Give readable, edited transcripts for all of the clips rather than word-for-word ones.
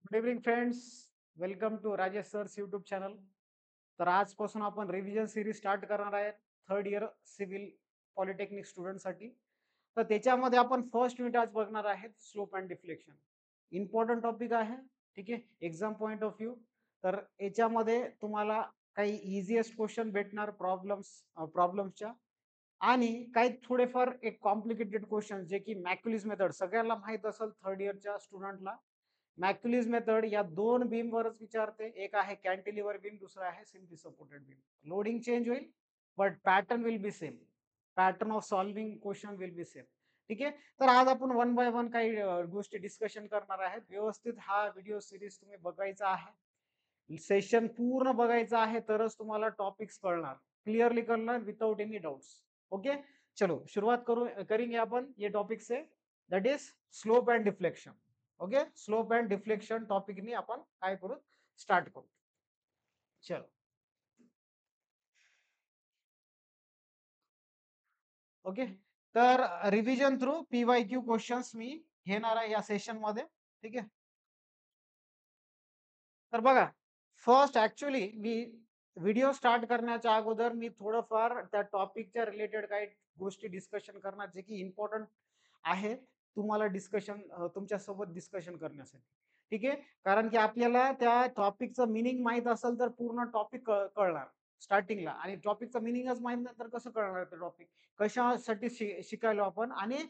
Good evening friends. Welcome to Rajesh sir's YouTube channel. तर आजपासून आपण रिव्हिजन सिरीज स्टार्ट करणार आहे थर्ड इयर सिव्हिल पॉलिटेक्निक स्टुडंटसाठी. तर त्याच्यामध्ये आपण फर्स्ट युनिट आज बघणार आहेत slope and deflection. Important topic आहे. ठीक आहे, एक्झाम पॉइंट ऑफ व्ह्यू. तर याच्यामध्ये तुम्हाला काही इझिएस्ट क्वेश्चन भेटणार प्रॉब्लेम्सच्या, आणि काही थोडेफार एक कॉम्प्लिकेटेड क्वेश्चन जे की मॅक्युलिस मेथड सगळ्यांना माहित असेल थर्ड इयरच्या स्टुडंटला. मॅक्युलिस मेथड या दोन बीम वरच विचारते. एक आहे कॅन्टिलिव्हर बीम, दुसरा आहे simply supported beam. Loading change होईल but pattern will be same. Pattern of solving question will be same. ठीक आहे. तर आज आपण वन बाय वन काही गोष्टी डिस्कशन करणार आहेत. व्यवस्थित हा व्हिडिओ सिरीज तुम्ही बघायचा आहे. सेशन पूर्ण बघायचं आहे, तरच तुम्हाला टॉपिक्स कळणार, क्लिअरली कळणार, विदाउट एनी डाउट्स. ओके, चलो शुरुआत करेंगे अपन ये topic say, that is slope end deflection. Okay, slope end deflection topic नी आपण काय करू, स्टार्ट करू. चलो. ओके, तर रिव्हिजन थ्रू PYQ क्वेश्चन्स मी घेणार आहे या सेशन मध्ये. ठीक आहे. तर बघा, फर्स्ट ऍक्च्युली मी व्हिडिओ स्टार्ट करण्याच्या अगोदर मी थोडंफार त्या टॉपिकच्या रिलेटेड काही गोष्टी डिस्कशन करणार, जे की इम्पॉर्टंट आहे तुम्हाला डिस्कशन, तुमच्यासोबत डिस्कशन करण्यासाठी. ठीक आहे. कारण की आपल्याला त्या टॉपिकचं मिनिंग माहित असेल तर पूर्ण टॉपिक कळणार स्टार्टिंगला, आणि टॉपिकचं मिनिंगच माहित नाही तर कसं कळणार ते टॉपिक, कशासाठी शिकायलो आपण, आणि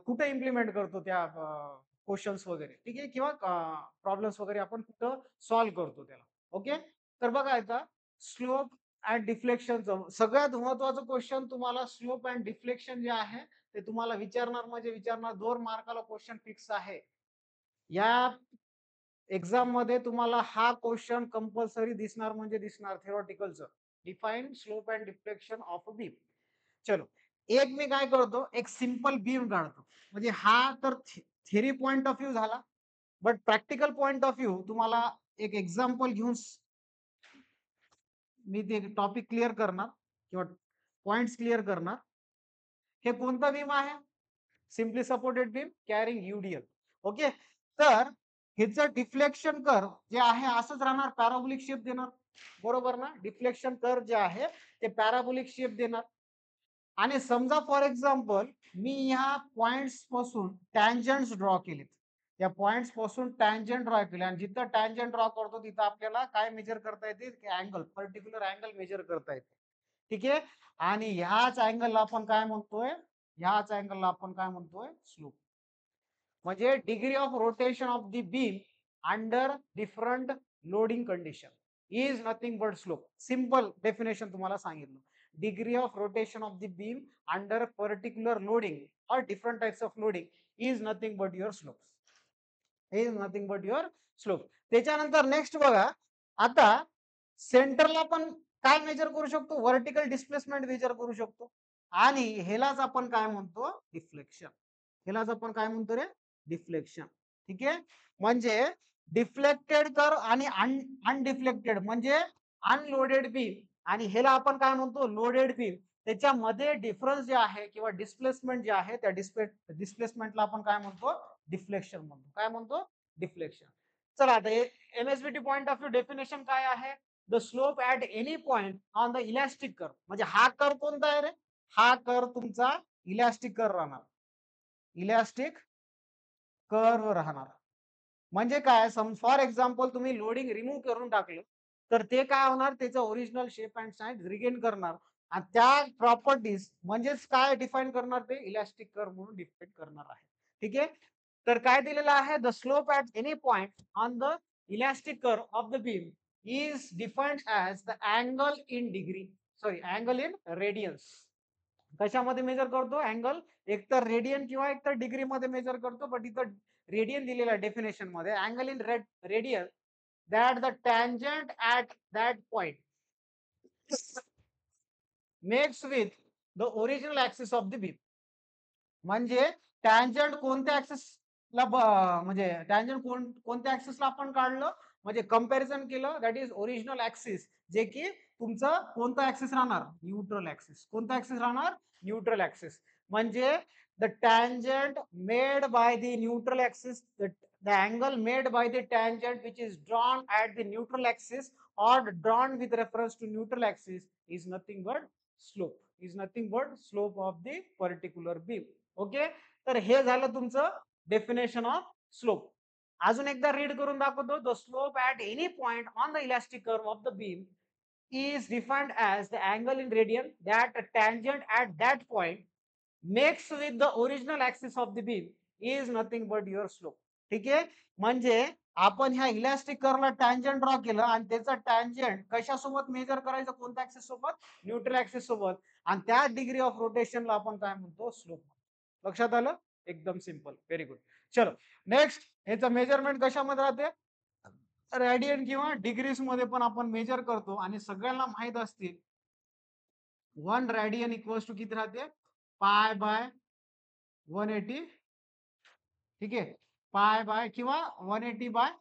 कुठे इम्प्लिमेंट करतो त्या क्वेश्चन्स वगैरे. ठीक आहे, किंवा प्रॉब्लेम्स वगैरे आपण कुठं सॉल्व्ह करतो त्याला. ओके. तर बघा आता, स्लोप अँड डिफ्लेक्शनचं सगळ्यात महत्वाचं क्वेश्चन तुम्हाला स्लोप अँड डिफ्लेक्शन जे आहे ते तुम्हाला विचारणार, म्हणजे विचारणार. 2 मार्काला क्वेश्चन फिक्स आहे या एक्झाम मध्ये. तुम्हाला हा क्वेश्चन कंपल्सरी दिसणार, म्हणजे दिसणार थिओरिटिकलचं. Define slope and deflection of a beam. चलो, एक मी काय करतो, एक सिंपल बीम काढतो. म्हणजे हा तर थिअरी पॉइंट ऑफ व्ह्यू झाला, but practical point of view तुम्हाला एक एक्झाम्पल घेऊन मी ते टॉपिक क्लिअर करणार किंवा पॉइंट्स क्लिअर करणार. हे कोणता बीम आहे? Simply supported beam carrying UDL. Okay. तर ह्याचं डिफ्लेक्शन कर जे आहे असंच राहणार, पॅराबोलिक शेप देणार. बरोबर ना? डिफ्लेक्शन कर जे आहे ते पॅराबोलिक शेप देणार. आणि समजा फॉर एक्झाम्पल मी ह्या पॉइंट्स पासून टँजंट्स ड्रॉ केलेत. या पॉइंट्स पासून टँजंट ड्रॉ केले, आणि जिथं टँजंट ड्रॉ करतो तिथं आपल्याला काय मेजर करता येते, की अँगल, पर्टिक्युलर अँगल मेजर करता येते. ठीक आहे. आणि ह्याच अँगलला आपण काय म्हणतोय, स्लोप. म्हणजे degree of rotation of the beam under different loading condition is nothing but slope. Simple definition तुम्हाला सांगितलं. Degree of rotation of the beam under particular loading और different types of loading is nothing but your slope. त्याच्यानंतर next बघा, आता सेंटरला आपण काय major करू शकतो, व्हर्टिकल डिस्प्लेसमेंट मेजर करू शकतो. आणि ह्यालाच आपण काय म्हणतो, डिफ्लेक्शन. ह्यालाच आपण काय म्हणतो रे, डिफ्लेक्शन. ठीक आहे. म्हणजे डिफ्लेक्टेड कर आणि अनडिफ्लेक्टेड म्हणजे अनलोडेड बीम, आणि ह्याला आपण काय म्हणतो, लोडेड बीम. त्याच्यामध्ये डिफरन्स जे आहे किंवा डिस्प्लेसमेंट जे आहे, त्या डिस्प्लेसमेंटला आपण काय म्हणतो, डिफ्लेक्शन म्हणतो. काय म्हणतो, डिफ्लेक्शन. चला आता MSBT point of view definition काय आहे, the slope at any point on the elastic curve. म्हणजे हा कर्व कोणता आहे रे, हा कर्व तुमचा इलास्टिक कर्व राहणार. इलास्टिक कर्व राहणार. म्हणजे काय, फॉर एक्झाम्पल तुम्ही लोडिंग रिमूव्ह करून टाकलं तर ते काय होणार, त्याचं original shape and size regain करणार, आणि त्या प्रॉपर्टीज म्हणजेच काय डिफाईन करणार, ते इलास्टिक कर्व म्हणून डिफाईन करणार आहे. ठीक आहे. तर काय दिलेलं आहे, the slope at any point on the elastic curve of the beam is defined as the angle in degree, sorry angle in Radiance. कशामध्ये मेजर करतो अँगल, एकतर रेडियन किंवा एकतर डिग्री मध्ये मेजर करतो. बट इथं रेडियन दिलेला डेफिनेशन मध्ये, angle in radian that the tangent at that point makes with the original axis of the beam. म्हणजे टँजंट कोणत्या ऍक्सिसला, म्हणजे टँजंट कोणत्या ऍक्सिसला आपण काढलं, म्हणजे कंपॅरिझन केलं, दॅट इज ओरिजिनल ऍक्सिस, जे की तुमचं कोणता ऍक्सिस राहणार, न्यूट्रल ऍक्सिस. कोणता ऍक्सिस राहणार, न्यूट्रल ऍक्सिस. म्हणजे the tangent made by the neutral axis, the angle made by the tangent which is drawn at the neutral axis or drawn with reference to neutral axis is nothing but slope of the particular beam. Okay, तर हे झालं तुमचं definition of slope. अजून एकदा read करून दाखवतो. The slope at any point on the elastic curve of the beam is defined as the angle in radian that a tangent at that point makes with the original axis of the beam is nothing but your slope. ठीक आहे, म्हणजे आपण ह्या elastic कर्वला tangent draw केलं आणि त्याचा tangent कशासोबत major करायचं, कोणत्या ऍक्सिस सोबत, न्यूट्रल ऍक्सिस सोबत, आणि त्या डिग्री ऑफ रोटेशनला आपण काय म्हणतो, स्लोप. लक्षात आलं? एकदम सिंपल, व्हेरी गुड. चलो नेक्स्ट, ह्याचं मेजरमेंट कशामध्ये राहते, रेडियन किंवा डिग्रीज मध्ये पण आपण मेजर करतो आणि सगळ्यांना माहित असतील 1 रेडियन इक्वल्स टू किती राहते, पाय बाय 180. ठीक आहे, पाय बाय किंवा 180 बाय,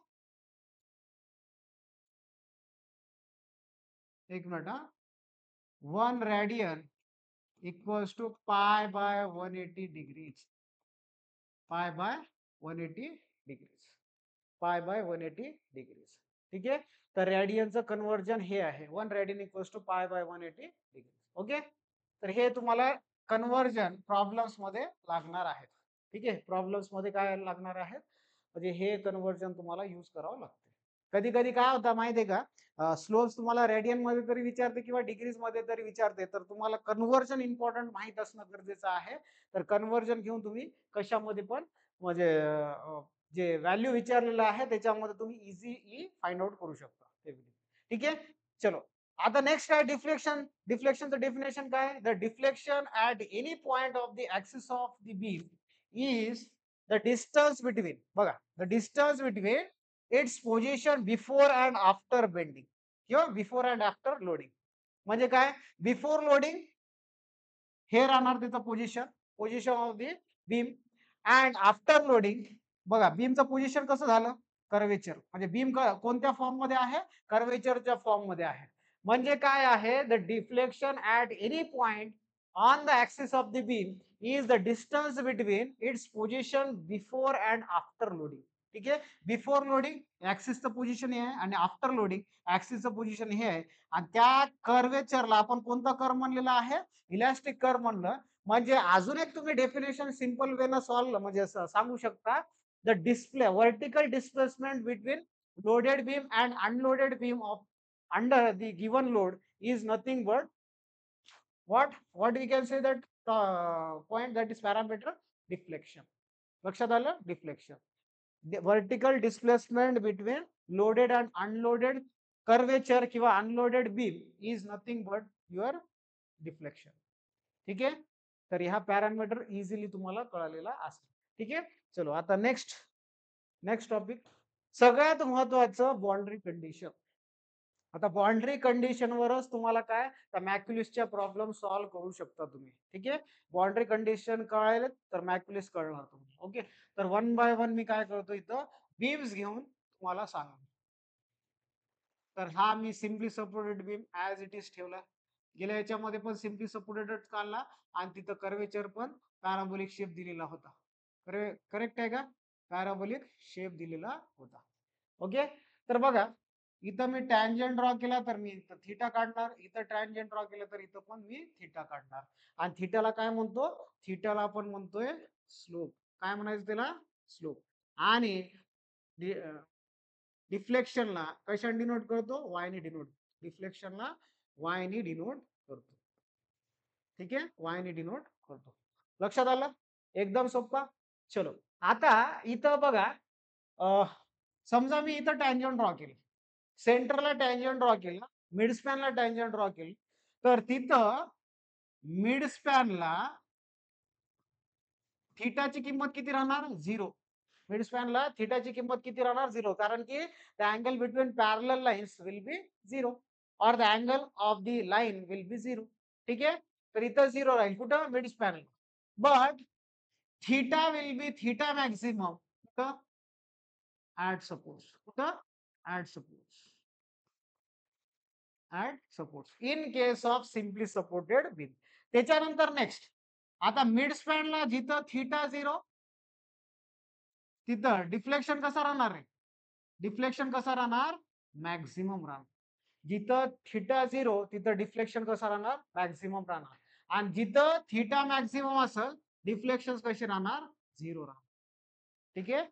एक मिनिट हा, 1 radian equals to pi by 180 degrees, pi by 180 degrees, pi by 180 degrees. ठीक आहे, तर रेडियनचं कन्वर्जन हे आहे, 1 radian equals to pi by 180 degrees. Okay, तर हे तुम्हाला कन्वर्जन प्रॉब्लेम्स मध्ये लागणार आहेत. ठीक आहे, प्रॉब्लेम्स मध्ये काय लागणार आहेत, म्हणजे हे कन्वर्जन तुम्हाला यूज करावं लागतं. कधी कधी काय होतं माहितीये का, स्लोप्स तुम्हाला रेडियन मध्ये तरी विचारते किंवा डिग्रीज मध्ये तरी विचारते, तर तुम्हाला कन्वर्जन इम्पॉर्टंट माहित असणं गरजेचं आहे. तर कन्वर्जन घेऊन तुम्ही कशामध्ये पण म्हणजे जे व्हॅल्यू विचारलेलं आहे त्याच्यामध्ये तुम्ही इझिली फाइंड आउट करू शकता. ठीक आहे, चलो आता नेक्स्ट काय, डिफ्लेक्शन. डिफ्लेक्शनचं डेफिनेशन काय, the deflection at any point of the axis of the beam is the distance between, बघा, the distance between its position before and after bending किंवा बिफोर अँड आफ्टर लोडिंग. म्हणजे काय, before loading हे राहणार त्याचं position, position of the beam, and after loading बघा बीमचं position कसं झालं, कर्वेचर, म्हणजे बीम कोणत्या फॉर्म मध्ये आहे, कर्वेचरच्या फॉर्म मध्ये आहे. म्हणजे काय आहे, the deflection at any point on the axis of the beam is the distance between its position before and after loading. ठीक आहे, बिफोर लोडिंग ऍक्सिसचं पोझिशन हे आहे आणि आफ्टर लोडिंग ऍक्सिसचं पोझिशन हे आहे, आणि त्या कर्वेचरला आपण कोणता कर्व म्हणलेला आहे, इलास्टिक कर्व म्हणलं. म्हणजे अजून एक तुम्ही डेफिनेशन सिंपल वेनं सॉल्व म्हणजे सांगू शकता, the display vertical displacement between loaded beam and unloaded beam of under the given load is nothing but what we can say that point, that is parameter deflection. लक्षात आलं, deflection, vertical displacement between loaded and unloaded curvature किंवा unloaded beam is nothing but your deflection. ठीक आहे, तर ह्या parameter easily तुम्हाला कळालेला असेल. ठीक आहे, चलो आता नेक्स्ट, नेक्स्ट टॉपिक, सगळ्यात महत्वाचं बाउंड्री कंडिशन. आता बाउंड्री कंडिशन वरच तुम्हाला काय, त्या मॅक्युलिसच्या प्रॉब्लेम सॉल्व्ह करू शकता तुम्ही. ठीक आहे, बाउंड्री कंडिशन कळाले तर मॅक्युलिस कळणार तुम्हाला. ओके, तर वन बाय वन मी काय करतो, इथं बीम्स घेऊन तुम्हाला सांगा. तर हा मी simply supported beam as it is ठेवला, गेल्या याच्यामध्ये पण सिम्पली सपोर्टेड काढला आणि तिथं कर्वेचर पण पॅराबोलिक शेप दिलेला होता. करेक्ट आहे का, पॅराबोलिक शेप दिलेला होता. ओके, तर बघा इथं मी टँजंट ड्रॉ केला तर मी इथं थीटा काढणार, इथं टँजंट ड्रॉ केलं तर इथं पण मी थीटा काढणार. आणि थीटाला काय म्हणतो, थीटाला आपण म्हणतोय स्लोप. काय म्हणायचं त्याला, स्लोप. आणि डिफ्लेक्शनला कशाने डिनोट करतो, वायने डिनोट, डिफ्लेक्शनला वायने डिनोट करतो. ठीक आहे, वायने डिनोट करतो. लक्षात आलं, एकदम सोपा. चलो आता इथं बघा, समजा मी इथं टँजंट ड्रॉ केलं, सेंटरला टँजंट ड्रॉ केलं, मिड स्पॅनला टँजंट ड्रॉ केलं, तर तिथं मिड स्पॅनला थीटाची किंमत किती राहणार, 0. मिड स्पॅनला थीटाची किंमत किती राहणार, 0, कारण की the angle between parallel lines will be 0 और the angle of the line will be 0. ठीक आहे, तर इथं 0 राहील कुठं, मिड स्पॅनला. But theta will be theta maximum कुठं, ऍट सपोज, कुठं, at support, at support in case of simply supported beam. त्याच्यानंतर नेक्स्ट, आता मिड स्पॅनला जिथं थीटा 0, तिथं डिफ्लेक्शन कसा राहणार आहे? डिफ्लेक्शन कसा राहणार? मॅक्झिमम राहणार. जिथं थिटा 0 तिथं डिफ्लेक्शन कसं राहणार? मॅक्झिमम राहणार. आणि जिथं थिटा मॅक्झिमम असेल डिफ्लेक्शन कसे राहणार? 0 राहणार. ठीक आहे.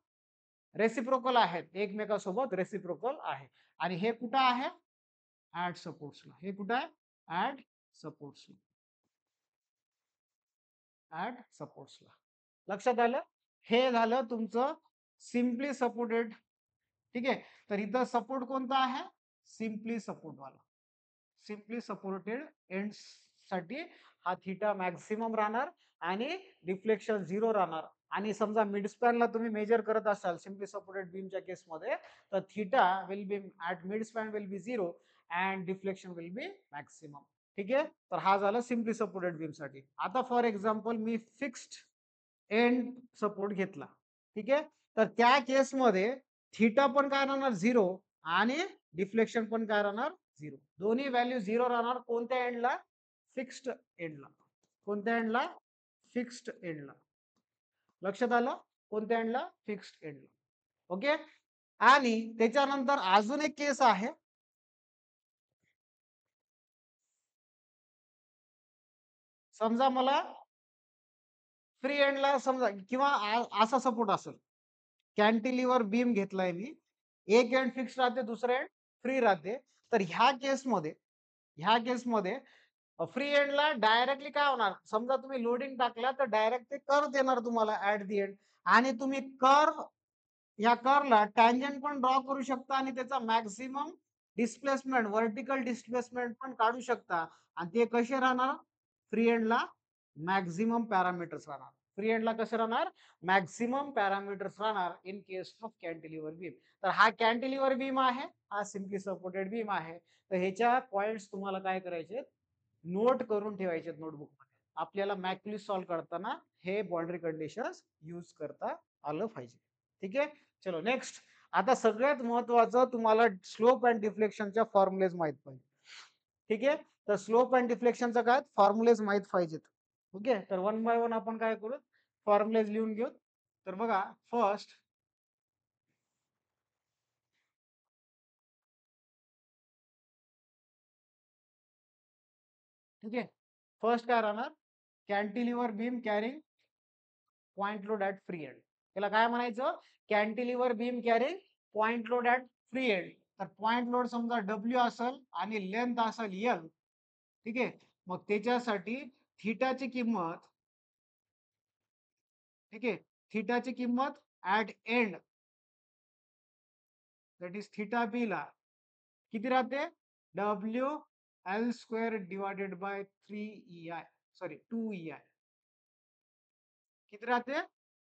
रेसिप्रोकल आहेत, एकमेकांसोबत रेसिप्रोकल आहे. आणि हे कुठं आहे? ऍट सपोर्ट्सला. हे कुठं आहे? ऍट सपोर्ट्सला. ऍट सपोर्ट्सला. लक्षात आलं? हे झालं तुमचं सिम्पली सपोर्टेड. ठीक आहे. तर इथं सपोर्ट कोणता आहे? सिम्पली सपोर्ट वाला. सिम्पली सपोर्टेड एंड साठी हा थिटा मॅक्सिमम राहणार आणि डिफ्लेक्शन 0 राहणार. आणि समजा मिड स्पॅनला तुम्ही मेजर करत असाल सिम्पली सपोर्टेड बीमच्या केसमध्ये, तर theta will be at mid span will be 0 and deflection will be maximum. ठीक आहे. तर हा झाला सिम्पली सपोर्टेड बीम साठी. आता for example me fixed end support घेतला. ठीक आहे. तर त्या केसमध्ये थिटा पण काय राहणार? 0 आणि डिफ्लेक्शन पण काय राहणार? 0. दोन्ही व्हॅल्यू 0 राहणार. कोणत्या एंडला? फिक्स्ड एंडला. कोणत्या एंडला? फिक्स्ड एंडला. लक्षात आलं? कोणत्या एंडला? फिक्स्ड एंडला. ओके. आणि त्याच्यानंतर अजून एक केस आहे. समजा मला फ्री एंडला समजा किंवा असा सपोर्ट असेल. कॅन्टिलिव्हर बीम घेतलाय मी. एक एंड फिक्स राहते, दुसरं एंड फ्री राहते. तर ह्या केसमध्ये फ्री एंडला डायरेक्टली काय होणार? समजा तुम्ही लोडिंग टाकला तर डायरेक्ट ते कर्व देणार तुम्हाला ऍट दी एंड. आणि तुम्ही कर्व या कर्वला टँजंट पण ड्रॉ करू शकता आणि त्याचा मॅक्सिमम डिस्प्लेसमेंट, व्हर्टिकल डिस्प्लेसमेंट पण काढू शकता. आणि ते कसे राहणार? फ्री एंडला मॅक्सिमम पॅरामीटर्स राहणार. फ्री एंडला कसे राहणार? मॅक्सिमम पॅरामीटर्स राहणार in case of cantilever beam. तर हा कॅन्टिलिव्हर बीम आहे, हा सिम्पली सपोर्टेड बीम आहे. तर ह्याच्या पॉइंट्स तुम्हाला काय करायचे? नोट करून ठेवायचे नोटबुक मध्ये. आपल्याला मॅक्युलिस सॉल्व्ह करताना हे बाउंड्री कंडिशन्स यूज करता आलं पाहिजे. ठीक आहे. चलो नेक्स्ट. आता सगळ्यात महत्वाचं तुम्हाला स्लोप अँड डिफ्लेक्शनच्या फॉर्म्युलेज माहित पाहिजे. ठीक आहे. तर स्लोप अँड डिफ्लेक्शनचा काय फॉर्म्युलेज माहित पाहिजेत. ओके. तर वन बाय वन आपण काय करू? फॉर्म्युलेज लिहून घेऊ. तर बघा फर्स्ट. ठीक आहे. फर्स्ट काय राहणार? Cantilever beam carrying point load at free end. त्याला काय म्हणायचं? Cantilever beam carrying point load at free end. तर पॉइंट लोड समजा डब्ल्यू असेल आणि लेंथ असेल एल. ठीक आहे. मग त्याच्यासाठी थिटाची किंमत, ठीक आहे, थिटाची किंमत at end that is theta B ला किती राहते? W L square divided by 3 EI, sorry 2 EI. किती राहते?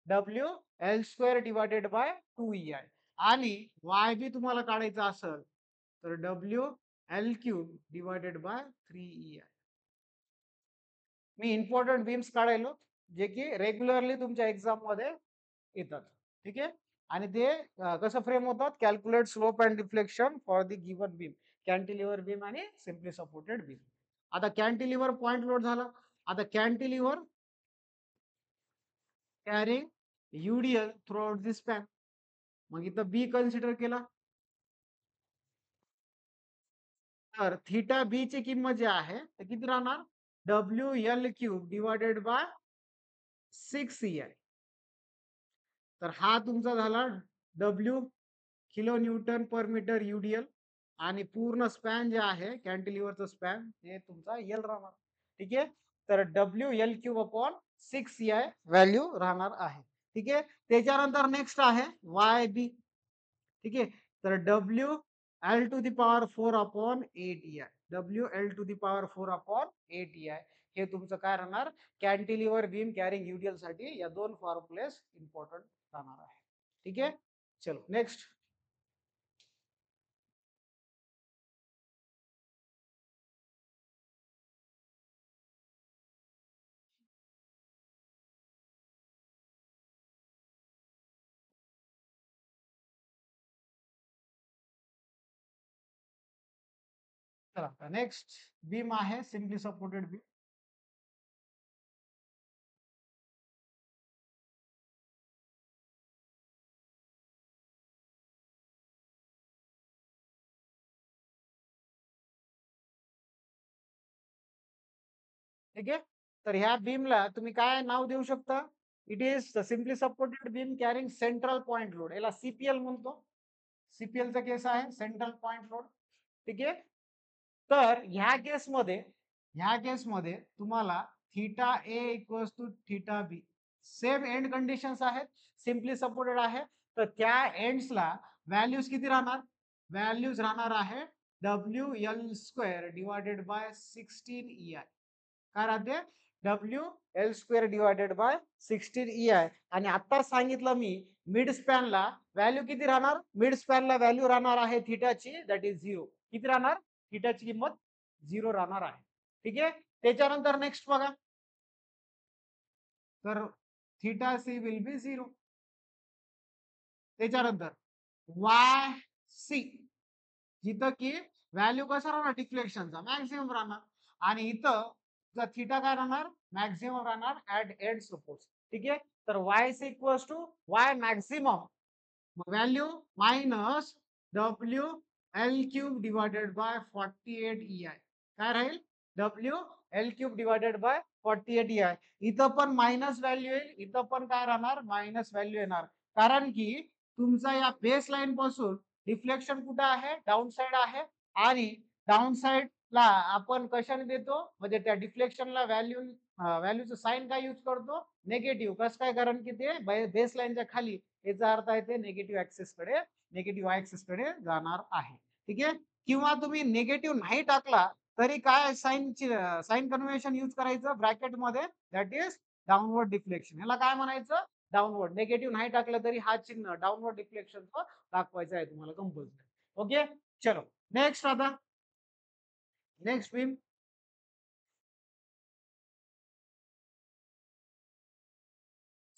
W L square divided by 2 EI. आणि वाय बी तुम्हाला काढायचं असेल तर W L cube divided by 3 EI. मी इम्पॉर्टंट बीम्स काढायलो जे की रेग्युलरली तुमच्या एक्झाम मध्ये येतात. ठीक आहे. आणि ते कसं फ्रेम होतात? Calculate slope and deflection for the given beam, cantilever beam आणि सिम्पली सपोर्टेड बीम. आता कॅन्टिलिव्हर पॉइंट लोड झाला. आता कॅन्टिलिव्हर कॅरिंग युडीएल थ्रू आउट दिस स्पॅन. मग इथं बी कन्सिडर केला. तर थिटा बी ची किंमत जी आहे ते किती राहणार? W L cube divided bye 6 EI. तर हा तुमचा झाला W kilo newton per metre युडीएल. आणि पूर्ण स्पॅन जे आहे कॅन्टिलिव्हरचं स्पॅन हे तुमचा एल राहणार. ठीक आहे. तर W L cube upon 6 EI value राहणार आहे. ठीक आहे. त्याच्यानंतर नेक्स्ट आहे वाय बी. ठीक आहे. तर W L to the power 4 upon 8 EI. W L to the power 4 upon 8 EI हे तुमचं काय राहणार? कॅन्टिलिव्हर बीम कॅरिंग युडीएल साठी या दोन फॉर्म्युलेस इम्पॉर्टंट राहणार आहे. ठीक आहे. चलो नेक्स्ट. चला नेक्स्ट बीम आहे सिम्पली सपोर्टेड बीम. ठीक आहे. तर ह्या बीमला तुम्ही काय नाव देऊ शकता? It is simply supported beam carrying central point load, याला सीपीएल म्हणतो. सीपीएलचा केस आहे सेंट्रल पॉइंट लोड. ठीक आहे. तर ह्या केसमध्ये तुम्हाला theta A equals to theta B same end conditions आहेत, सिम्पली सपोर्टेड आहे. तर त्या एंड्सला व्हॅल्यूज किती राहणार? व्हॅल्यूज राहणार आहे W L square divided by 16 EI. काय राहते? W L square divided by 16 EI. आणि आता सांगितलं मी मिड स्पॅनला व्हॅल्यू किती राहणार? मिड स्पॅनला व्हॅल्यू राहणार आहे थीटाची, दॅट इज 0. किती राहणार? थीटाची किंमत 0 राहणार आहे. ठीक आहे. त्याच्यानंतर नेक्स्ट बघा, तर थीटा सी विल बी 0. त्याच्यानंतर वाय सी, जिथं की व्हॅल्यू कसा राहणार? डिफ्लेक्शनचा मॅक्सिमम राहणार. आणि इथं थीटा काय राहणार? मॅक्सिमम राहणार ऍट एंड सपोर्ट. ठीक आहे. तर Y is equals to Y maximum value minus W L cube divided by 48 EI. काय राहील? W L cube divided by 48 EI. इथं पण मायनस व्हॅल्यू येईल, इथं पण काय राहणार? मायनस व्हॅल्यू येणार. कारण की तुमचा या बेस लाईन पासून डिफ्लेक्शन कुठं आहे? डाऊन साइड आहे. आणि डाऊन साइडला आपण कशाने देतो? म्हणजे त्या डिफ्लेक्शनला व्हॅल्यूचं साइन काय यूज करतो? निगेटिव्ह. कसं काय? कारण की ते बेस लाईनच्या खाली, याचा अर्थ आहे ते निगेटिव्ह ऍक्सिस कडे जाणार आहे. ठीक आहे. किंवा तुम्ही निगेटिव्ह नाही टाकला तरी काय साइन कन्व्हेन्शन यूज करायचं ब्रॅकेटमध्ये, दॅट इज डाऊनवर्ड डिफ्लेक्शन. याला काय म्हणायचं? डाऊनवर्ड. निगेटिव्ह नाही टाकलं तरी हा चिन्ह डाऊनवर्ड डिफ्लेक्शनचं दाखवायचं आहे तुम्हाला कंपल्सरी. ओके. चलो नेक्स्ट. आता next beam,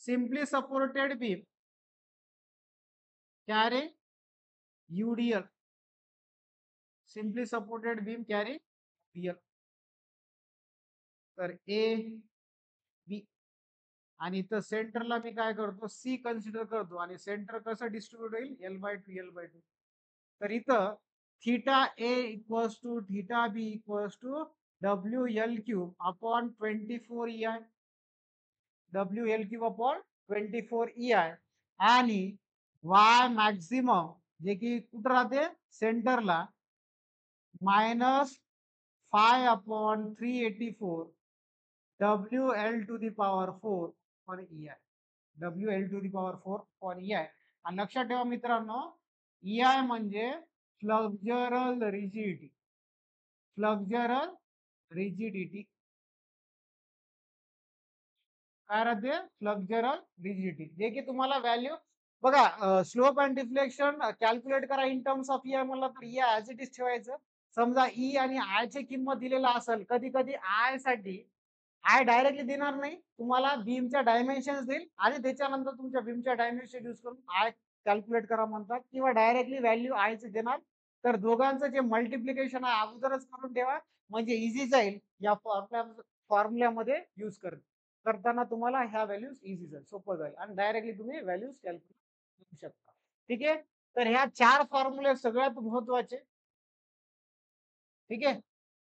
simply supported beam carry UDL. Simply supported beam carry UDL. तर ए बी, आणि इथं सेंटरला मी काय करतो? सी कन्सिडर करतो. आणि सेंटर कसं डिस्ट्रीब्युट होईल? L/2 तर इथं theta A equals to theta B equals to W L cube upon 24 EI. W L cube upon 24 EI. आणि वाय मॅक्सिमम जे की कुठं राहते? सेंटरला -5/384 WL⁴ WL⁴ आणि लक्षात ठेवा मित्रांनो, EI म्हणजे फ्लक्झरल रिजिडिटी. फ्लक्झरल रिजिडिटी काय राहते? फ्लक्झरल रिजिडिटी, जे की तुम्हाला व्हॅल्यू बघा, स्लोप अँड डिफ्लेक्शन कॅल्क्युलेट करा इन टर्म्स ऑफ EI म्हणलं तर EI ऍज इट इज ठेवायचं. समजा ई आणि आय ची किंमत दिलेला असेल, कधी कधी आय साठी आय डायरेक्टली देणार नाही, तुम्हाला बीमच्या डायमेन्शन देईल आणि त्याच्यानंतर तुमच्या बीमच्या डायमेन्शन यूज करून आय कॅल्क्युलेट करा म्हणतात, किंवा डायरेक्टली व्हॅल्यू आय चे देणार. तर दोघांचं जे मल्टिप्लिकेशन आहे अगोदरच करून ठेवा, म्हणजे इझी जाईल या फॉर्म्युल्यामध्ये यूज करताना तुम्हाला ह्या व्हॅल्यूज इझी जाईल, सोपं जाईल आणि डायरेक्टली तुम्ही व्हॅल्यूज कॅल्क्युलेट करू शकता. ठीक आहे. तर ह्या 4 फॉर्म्युले सगळ्यात महत्वाचे. ठीक आहे.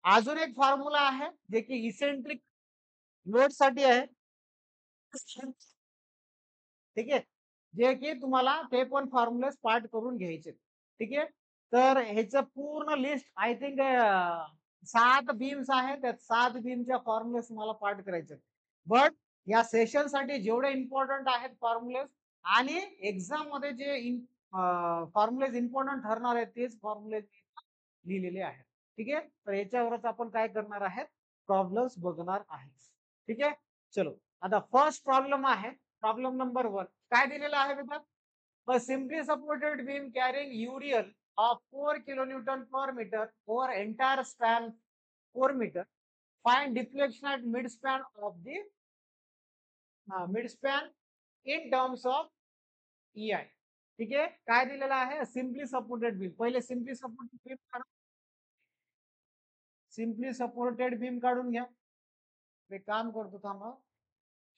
अजून एक फॉर्म्युला आहे जे की इसेंट्रिक लोड साठी आहे. ठीक आहे. जे की तुम्हाला ते पण फॉर्म्युलेस पार्ट करून घ्यायचे. ठीक आहे. तर ह्याचं पूर्ण लिस्ट आय थिंक 7 बीम्स आहेत, त्या 7 बीमच्या फॉर्म्युलेस मला पार्ट करायचे. बट या सेशन साठी जेवढे इम्पॉर्टंट आहेत फॉर्म्युलेस आणि एक्झाम मध्ये जे फॉर्म्युलेस इम्पॉर्टंट ठरणार आहेत तेच फॉर्म्युलेस लिहिलेले आहेत. ठीक आहे. तर याच्यावरच आपण काय करणार आहेत? प्रॉब्लेम्स बघणार आहे. ठीक आहे. चलो आता फर्स्ट प्रॉब्लेम आहे. प्रॉब्लेम नंबर 1 काय दिलेलं आहे बेटा? A simply supported beam carrying UDL of 4 kilonewton per meter over entire span 4 meter. Find deflection at midspan of the midspan in terms of EI. ठीक आहे. काय दिलेलं आहे? Simply supported beam. पहिले सिम्पली सपोर्टेड बीम काढून घ्या. मी काम करतो थांबा.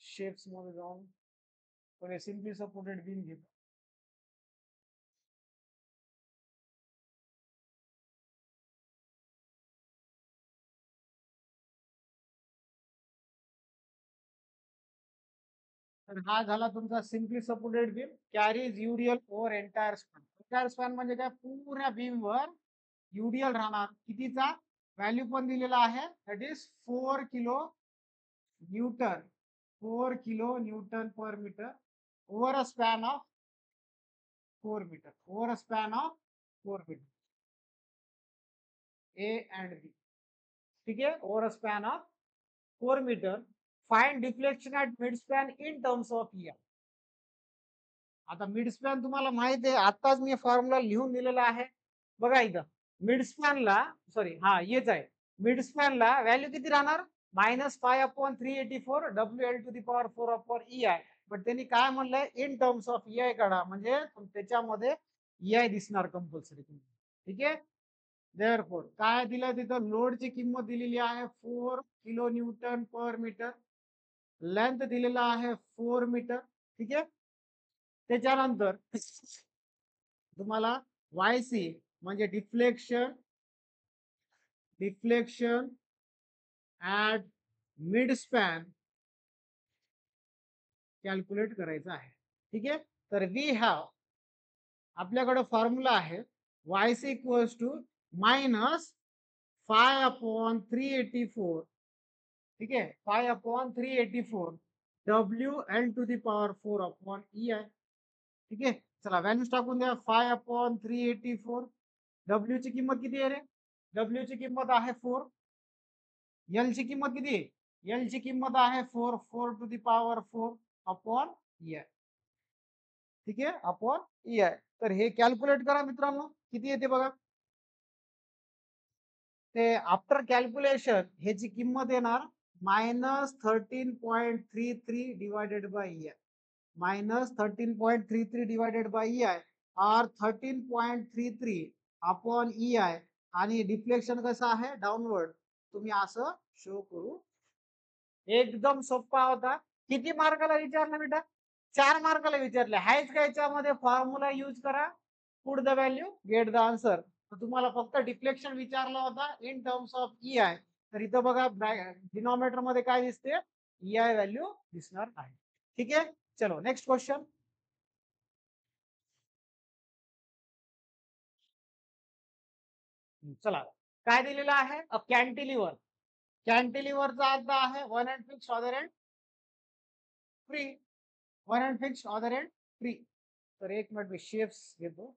शेप्स मध्ये जाऊन पहिले सिम्पली सपोर्टेड बीम घेतो. तर हा झाला तुमचा simply supported beam carries UDL over entire span. Entire span म्हणजे काय, पूर्ण बीम वर युडीएल राहणार. कितीचा व्हॅल्यू पण दिलेला आहे, that is 4 kilo newton, 4 kilo newton per metre over a span of 4 metre, over a span of 4 metre, A and B. ठीक आहे, over a span of 4 metre. Find deflection at mid span in terms of E. आता mid span तुम्हाला माहिती आहे, आताच मी formula लिहून दिलेला आहे. बघा इथं मिड स्पॅनला, सॉरी हा हेच आहे, मिड स्पॅनला व्हॅल्यू किती राहणार, -5/384 WL to the power 4 upon EI. पण त्यांनी काय म्हणलंय, इन टर्म्स ऑफ EI काढा, म्हणजे त्याच्यामध्ये EI दिसणार कंपल्सरी. ठीक आहे, देअरफॉर काय दिलं तिथं, लोडची किंमत दिलेली आहे 4 kilo newton per metre, length दिलेला आहे 4 मीटर. ठीक आहे, त्याच्यानंतर तुम्हाला YC म्हणजे deflection, deflection at mid span calculate करायचं आहे. ठीक आहे, तर वी हॅव, आपल्याकडे फॉर्म्युला आहे YC इक्वल्स टू -5/384. ठीक आहे, 5/384 WL to the power 4 upon EI. ठीक आहे, चला व्हॅल्यूज टाकून द्या. 5/384, डब्ल्यू ची किंमत किती आहे रे, डब्ल्यू ची किंमत आहे 4, एल ची किंमत किती आहे, एल ची किंमत आहे 4, 4 to the power 4 upon EI. ठीक आहे, अपॉन EI. तर हे कॅल्क्युलेट करा मित्रांनो, किती येते बघा. ते आफ्टर कॅल्क्युलेशन ह्याची किंमत येणार -13.33 divided by EI, -13.33 divided by EI or 13.33 upon EI. आणि डिफ्लेक्शन कसं आहे, डाऊनवर्ड. तुम्ही असं शो करू. एकदम सोपा होता. किती मार्काला विचारलं बेटा, 4 मार्काला विचारले. हायच का याच्यामध्ये फॉर्म्युला यूज करा, put the value, get the answer. तुम्हाला फक्त डिफ्लेक्शन विचारला होता इन टर्म्स ऑफ EI. तर इथं बघा डिनॉमिनेटर मध्ये काय दिसते, EI व्हॅल्यू दिसणार आहे. ठीक आहे, चलो नेक्स्ट क्वेश्चन. चला, काय दिलेलं आहे, अ कॅन्टिलिव्हर. कॅन्टिलिव्हरचा अर्थ आहे one end fix other end free, one end fix other end free. तर एक मिनिट मी शेप्स घेतो.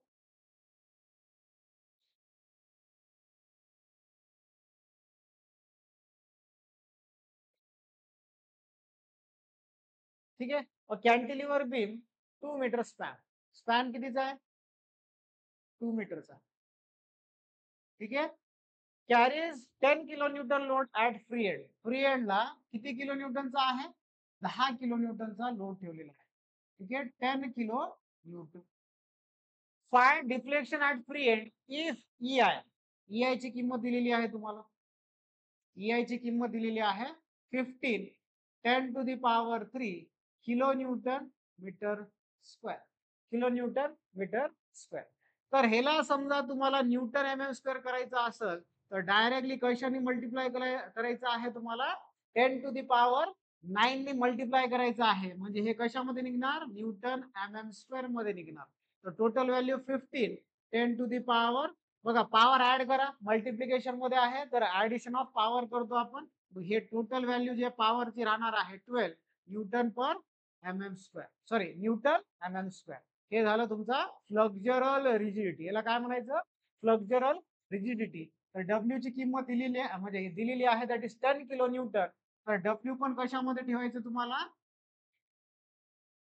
ठीक आहे, cantilever beam 2 metre span, span कितीचा आहे, 2 मीटरचा. ठीक आहे, carries 10 kilo newton load at free end. Free एंडला किती किलो न्यूटनचा आहे, 10 किलो न्यूटनचा लोड ठेवलेला आहे. ठीक आहे, 10 kilo Newton. Find deflection at free end if EI. EI ची किंमत दिलेली आहे तुम्हाला, EI ची किंमत दिलेली आहे 15 10 to the power 3 kilo newton metre square, kilo newton metre square. तर ह्याला समजा तुम्हाला न्यूटन MM स्क्वेअर करायचं असेल, तर डायरेक्टली कशाने मल्टिप्लाय करायचं आहे तुम्हाला, 10 टू दी पॉवर 9 ने मल्टिप्लाय करायचं आहे. म्हणजे हे कशामध्ये निघणार, न्यूटन MM स्क्वेअर मध्ये निघणार. तर total value 15 10 to the power, बघा पॉवर ऍड करा, मल्टिप्लिकेशन मध्ये आहे तर ऍडिशन ऑफ पॉवर करतो आपण. हे टोटल व्हॅल्यू जे पॉवरची राहणार आहे 12 Newton per MM square, sorry Newton MM square. हे झालं तुमचा फ्लक्झरल रिजिडिटी. याला काय म्हणायचं, फ्लक्झरल रिजिडिटी. तर डब्ल्यू ची किंमत दिलेली आहे, म्हणजे दिलेली आहे दॅट इज 10 किलो न्यूटन. तर डब्ल्यू पण कशामध्ये ठेवायचं तुम्हाला,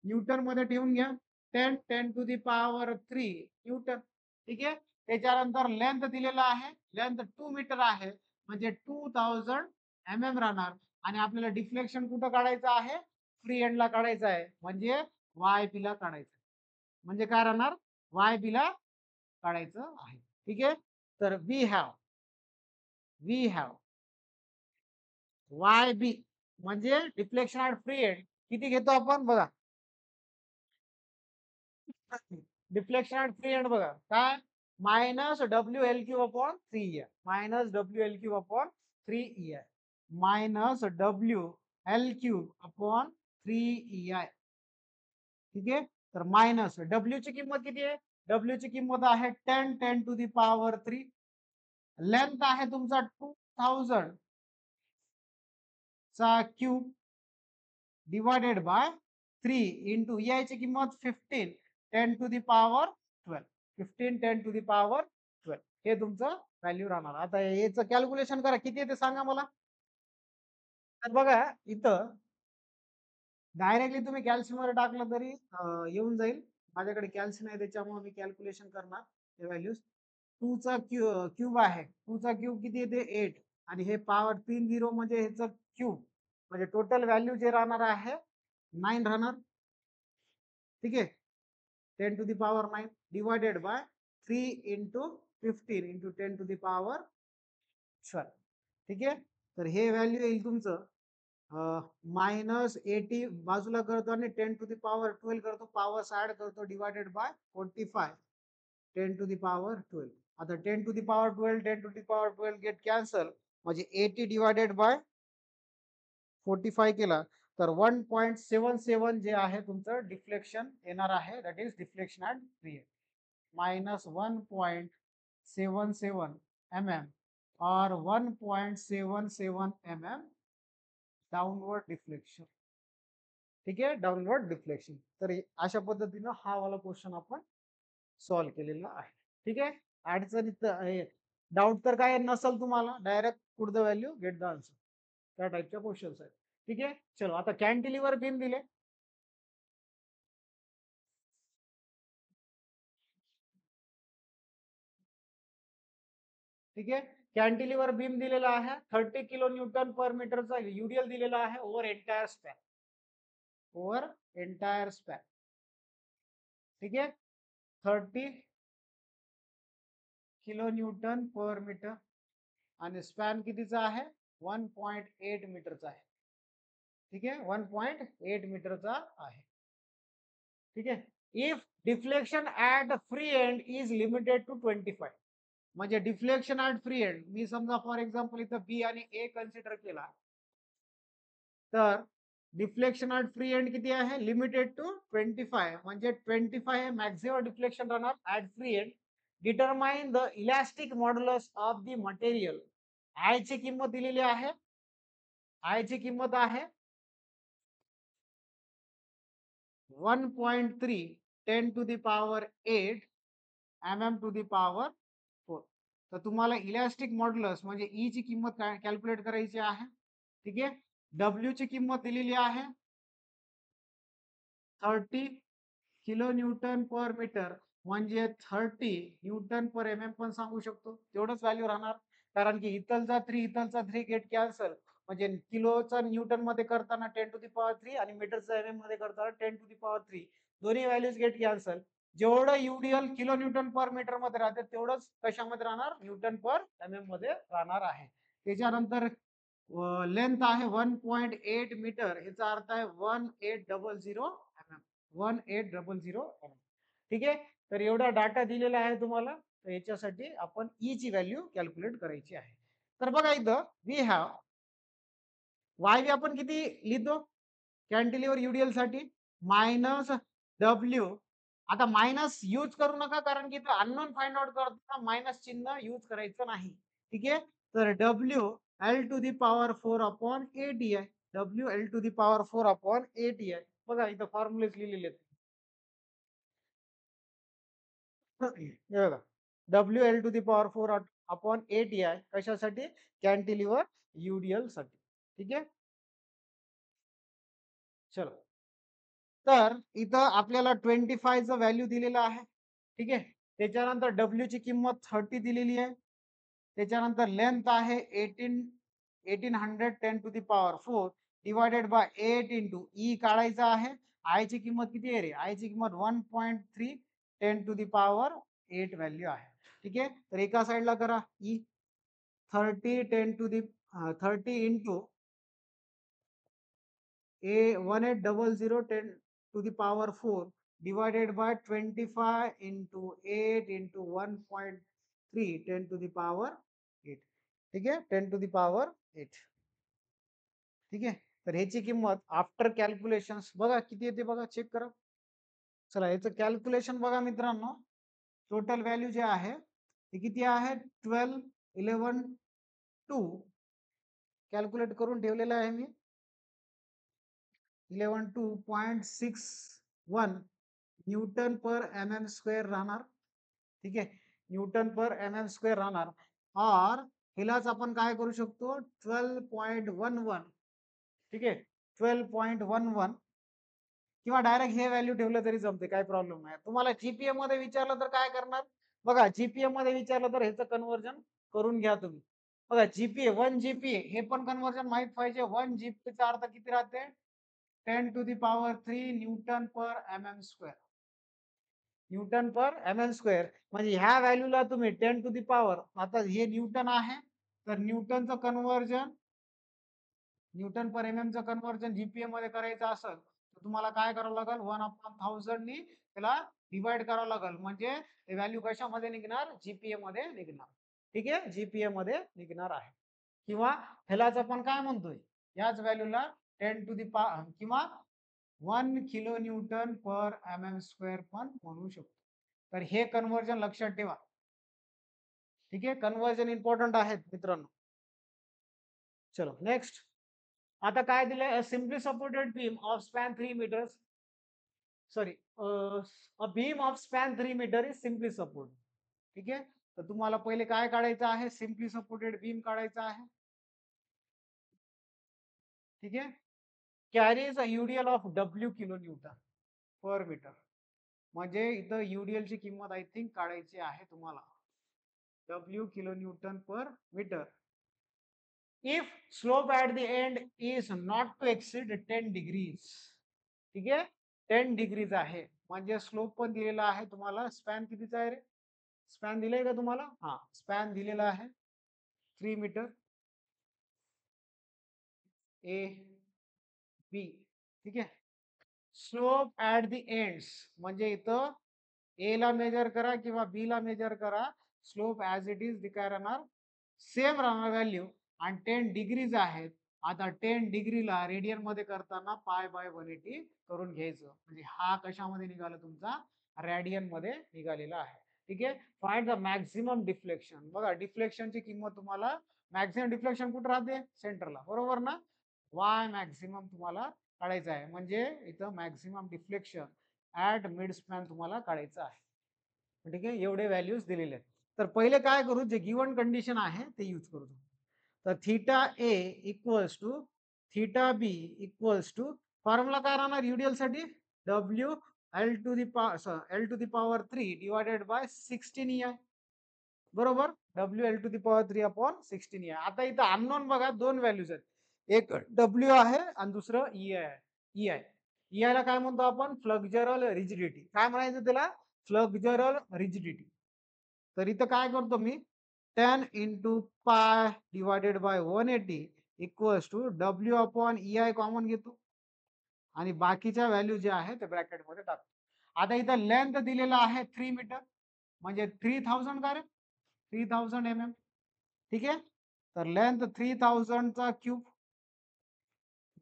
न्यूटन मध्ये ठेवून घ्या. 10 10 टू दी पॉवर 3 न्यूटन. ठीक आहे, त्याच्यानंतर लेंथ दिलेला आहे, लेंथ 2 मीटर आहे, म्हणजे 2000 MM राहणार. आणि आपल्याला डिफ्लेक्शन कुठं काढायचं आहे, फ्री एंडला काढायचं आहे, म्हणजे YP ला काढायचं. म्हणजे काय राहणार, YB ला काढायचं आहे. ठीक आहे, तर वी हॅव YB म्हणजे डिफ्लेक्शन ऍट फ्री एंड किती घेतो आपण बघा, डिफ्लेक्शन ऍट फ्री एंड बघा काय, -WL³ upon 3EI, -WL³ upon 3EI, -WL³ upon 3EI. ठीक आहे. तर मायनस डब्ल्यू ची किंमत किती आहे? डब्ल्यू ची किंमत आहे 10 10 टू दी पॉवर 3. लेंथ आहे तुमचा 2000 चा क्यूब डिवायडेड बाय 3 इंटू याची किंमत 15 10 to the power 12. 15 10 to the power 12 हे तुमचं व्हॅल्यू राहणार. आता याचं कॅल्क्युलेशन करा किती येते सांगा मला. तर बघा इथं डायरेक्टली तुम्ही कॅल्सीमध्ये टाकलं तरी येऊन जाईल. माझ्याकडे कॅल्सी नाही त्याच्यामुळे मी कॅल्क्युलेशन करणार ते व्हॅल्यूज. 2 चा क्यूब आहे. 2 चा क्यूब किती येते 8 आणि हे पॉवर 3 झिरो म्हणजे ह्याचं क्यूब म्हणजे टोटल व्हॅल्यू जे राहणार आहे 9 राहणार. ठीक आहे. 10 to the power 9 divided by 3 into 15 into 10 to the power 12. ठीक आहे. तर हे व्हॅल्यू येईल तुमचं -80 बाजूला करतो आणि 10 टू दी पॉवर 12 करतो, पॉवर्स ऍड करतो divided by 45 10 to the power 12. आता 10 to the power 12 10 to the power 12 get cancel म्हणजे 80 डिवायडेड बाय 45 केला तर 1.77 जे आहे तुमचं डिफ्लेक्शन येणार आहे. That is deflection at free end -1.77 mm or 1.77 mm downward deflection. ठीक आहे. Downward deflection. तर अशा पद्धतीनं हा वाला क्वेश्चन आपण सॉल्व्ह केलेला आहे. ठीक आहे. अडचणीत डाऊट तर काय नसेल तुम्हाला direct put the value get the answer त्या टाईपच्या क्वेश्चन्स आहेत. ठीक आहे. चलो आता कॅन्टिलिव्हर बीम दिले. ठीक आहे. कॅन्टिलिव्हर बीम दिलेला आहे 30 किलो न्यूटन पर मीटरचा युडीएल दिलेला आहे over entire span. Over entire span. ठीक आहे. 30 किलो न्यूटन पर मीटर आणि स्पॅन कितीचा आहे 1.8 मीटरचा आहे. ठीक आहे. 1.8 मीटरचा आहे. ठीक आहे. If deflection at free end is limited to 25 म्हणजे डिफ्लेक्शन ऍट फ्री एंड मी समजा फॉर एक्झाम्पल इथं बी आणि ए कन्सिडर केला तर डिफ्लेक्शन ऍट फ्री एंड किती आहे लिमिटेड टू 25 म्हणजे 25 हे मॅक्झिमम डिफ्लेक्शन राहणार at free end. Determine the elastic modulus of the material. I ची किंमत दिलेली आहे. आय ची किंमत आहे 1.3 10 to the power 8 mm to the power 4. तर तुम्हाला इलास्टिक मॉड्युलस म्हणजे ई ची किंमत कॅल्क्युलेट करायची आहे. ठीक आहे. डब्ल्यू ची किंमत दिलेली आहे 30 किलो न्यूटन पर मीटर म्हणजे 30 न्यूटन पर एम एम पण सांगू शकतो. तेवढंच व्हॅल्यू राहणार कारण की इथलचा 3 गेट कॅन्सल म्हणजे किलोचा न्यूटन मध्ये करताना 10 टू दी पॉवर 3 आणि मीटरचा एम एम मध्ये करताना 10 टू दी पॉवर 3 दोन्ही व्हॅल्यूज गेट कॅन्सल. जेवढं युडीएल किलो न्यूटन पर मीटर मध्ये राहते तेवढंच कशामध्ये राहणार न्यूटन पर एम एम मध्ये राहणार आहे. त्याच्यानंतर लेंथ आहे 1.8 मीटर याचा अर्थ आहे 1800 mm. 1800 mm. ठीक आहे. तर एवढा डाटा दिलेला आहे तुम्हाला. तर याच्यासाठी आपण ई ची व्हॅल्यू कॅल्क्युलेट करायची आहे. तर बघा इथं वी हॅव वाय आपण किती लिहितो कॅन्टिलिव्हर युडीएल साठी -डब्ल्यू. आता मायनस यूज करू नका कारण की इथं अननोन फाइंड आउट करताना मायनस चिन्ह यूज करायचं नाही. ठीक आहे. तर W L to the power 4 upon 8 आहे. W L to the power 4 upon 8 आहे. बघा इथं फॉर्म्युलेस लिहिलेले आहेत. हे बघा W L to the power 4 upon 8 आहे कशासाठी कॅन्टिलिव्हर युडीएल साठी. ठीक आहे. चलो तर इथं आपल्याला 25 चं व्हॅल्यू दिलेलं आहे. ठीक आहे. त्याच्यानंतर डब्ल्यू ची किंमत 30 दिलेली आहे. त्याच्यानंतर लेंथ आहे 1810 to the power 4 divided by 8 into E काढायचा आहे. आय ची किंमत किती आहे रे आय ची किंमत 1.3 10 टू दी पॉवर 8 व्हॅल्यू आहे. ठीक आहे. तर एका साईडला करा E 30 10 to the 30 into 1800 10 to the power 4 divided by 25 into 8 into 1.3 10 to the power 8. ठीक आहे 10 to the power 8. ठीक आहे. तर ह्याची किंमत आफ्टर कॅल्क्युलेशन बघा किती येते बघा चेक करा चला याचं कॅल्क्युलेशन बघा मित्रांनो. टोटल व्हॅल्यू जे आहे ते किती आहे? 12 11 2 कॅल्क्युलेट करून ठेवलेलं आहे मी. 11.2.61 न्यूटन पर एम स्क्वेअर राहणार. ठीक आहे, न्यूटन पर एम स्क्वेअर राहणार. और हिलाच आपण काय करू शकतो? 12.11. ठीक आहे, 12.11 किंवा डायरेक्ट हे व्हॅल्यू ठेवलं तरी जमते, काही प्रॉब्लेम नाही. तुम्हाला जीपीएम मध्ये विचारलं तर काय करणार? बघा, जीपीएम मध्ये विचारलं तर ह्याचं कन्वर्जन करून घ्या तुम्ही. बघा, जीपीए 1 जीपीए हे पण कन्वर्जन माहित पाहिजे. 1 जीपीचा अर्थ किती राहते? 10⁻³ न्यूटन पर एम स्क्वेअर. न्यूटन पर एम स्क्वेअर म्हणजे ह्या व्हॅल्यूला तुम्ही 10⁻, आता हे न्यूटन आहे तर न्यूटनचं कन्वर्जन, न्यूटन पर एम चं कन्वर्जन जीपीएम मध्ये करायचं असेल तर तुम्हाला काय करावं लागेल? 1/1000 नी त्याला डिवाइड करावं लागेल. म्हणजे ते व्हॅल्यू कशामध्ये निघणार? जीपीएम मध्ये निघणार. ठीक आहे, जीपीएम मध्ये निघणार आहे. किंवा ह्यालाच आपण काय म्हणतोय? याच व्हॅल्यूला 10⁻, किंवा 1 किलो न्यूटन पर एम स्क्वेअर पण म्हणू शकतो. तर हे कन्वर्जन लक्षात ठेवा. ठीक आहे, कन्वर्जन इम्पॉर्टंट आहेत मित्रांनो. चलो नेक्स्ट. आता काय दिलंय? Simply supported beam of span 3 metres, sorry, uh beam of span 3 metre is simply support. ठीक आहे, तर तुम्हाला पहिले काय काढायचं आहे? सिम्पली सपोर्टेड बीम काढायचं आहे. ठीक आहे, carries a UDL of W kilo newton per metre. म्हणजे इथं युडीएल ची किंमत आय थिंक काढायची आहे तुम्हाला. W kilo newton per metre. If slope at the end is not to exceed 10 degrees. ठीक आहे, 10 डिग्रीज आहे म्हणजे स्लोप पण दिलेला आहे तुम्हाला. स्पॅन कितीचा आहे रे? स्पॅन दिलाय का तुम्हाला? हा, स्पॅन दिलेला आहे 3 मीटर ए बी. ठीक आहे, स्लोप ऍट द एंड्स म्हणजे इथं ए ला मेजर करा किंवा बी ला मेजर करा, स्लोप ऍज इट इज काय राहणार? सेम राहणार व्हॅल्यू. आणि 10 डिग्रीज आहेत. आता 10 डिग्रीला रेडियन मध्ये करताना π/180 करून घ्यायचं. म्हणजे हा कशामध्ये निघाला तुमचा? रेडियन मध्ये निघालेला आहे. ठीक आहे, फाइंड द मॅक्झिमम डिफ्लेक्शन. बघा, डिफ्लेक्शनची किंमत तुम्हाला, मॅक्झिमम डिफ्लेक्शन कुठे राहते? सेंटरला, बरोबर ना? वाय मॅक्झिमम तुम्हाला काढायचं आहे. म्हणजे इथं maximum deflection at mid span तुम्हाला काढायचं आहे. ठीक आहे, एवढे व्हॅल्यूज दिलेले आहेत. तर पहिले काय करू? जे गिवन कंडिशन आहे ते यूज करू. तर theta A equals to theta B equals to, formula काय राहणार युडीएल साठी? W L to the power 3 divided by 16 EI. बरोबर, W L to the power 3 upon 16 EI. आता इथं अननोन बघा, दोन व्हॅल्यूज आहेत. एक डब्ल्यू आहे आणि दुसरं EI आहे. EI, EI ला काय म्हणतो आपण? Flexural rigidity. काय म्हणायचं त्याला? Flexural rigidity. तर इथं काय करतो मी? 10 into pi divided by 180 equals to W upon EI common घेतो आणि बाकीच्या व्हॅल्यू जे आहे ते ब्रॅकेट मध्ये टाकतो. आता इथं लेंथ दिलेला आहे 3 मीटर म्हणजे 3000 का रे? 3000 mm. ठीक आहे, तर लेंथ 3000 चा cube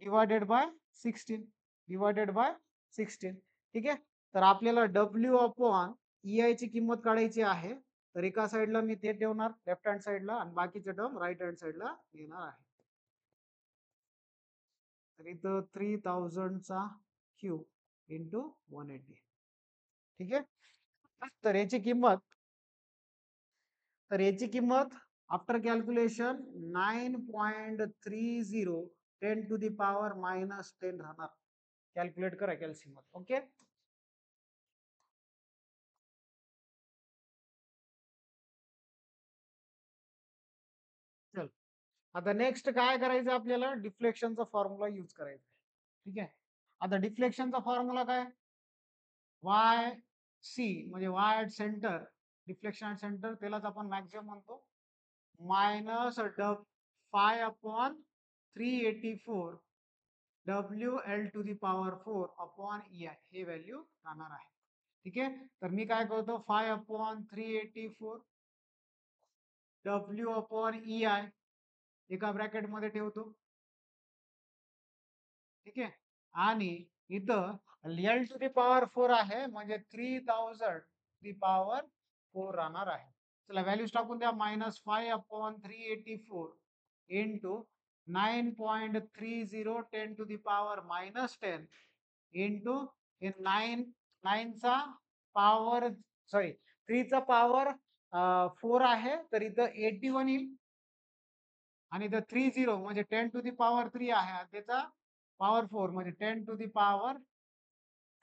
divided by 16, divided by 16. ठीक आहे, तर आपल्याला डब्ल्यू अपॉन EI ची किंमत काढायची आहे. तर एका साईडला मी ते ठेवणार लेफ्ट हँड साईडला आणि बाकीचे टर्म राईट हँड साईडला येणार आहे. तर इथं 3000 चा क्यूब इंटू 180. ठीक आहे, तर याची किंमत after calculation 9.30 10 to the power -10 राहणार. कॅल्क्युलेट करा कॅल्सियम. ओके, चल आता नेक्स्ट काय करायचं? आपल्याला डिफ्लेक्शनचा फॉर्म्युला यूज करायचा. ठीक आहे, आता डिफ्लेक्शनचा फॉर्म्युला काय? वाय सी म्हणजे Y at centre, deflection at centre, त्यालाच आपण मॅक्सिमम म्हणतो. Minus five upon 384 W L to the power 4 upon EI हे व्हॅल्यू राहणार आहे. ठीक आहे, तर मी काय करतो? 5/384 डब्ल्यू अपॉन EI एका ब्रॅकेट मध्ये ठेवतो. ठीक आहे, आणि इथं एल टू दी पॉवर 4 आहे म्हणजे 3000 दी पॉवर 4 राहणार आहे. चला व्हॅल्यूज टाकून द्या. -5/384 into 9.30 to the power -10 into हे 9चा पॉवर सॉरी 3चा पॉवर 4 आहे तर इथं 81 येईल. आणि इथं 30 म्हणजे 10 टू दी पॉवर 3 आहे त्याचा पॉवर 4 म्हणजे 10 टू दी पॉवर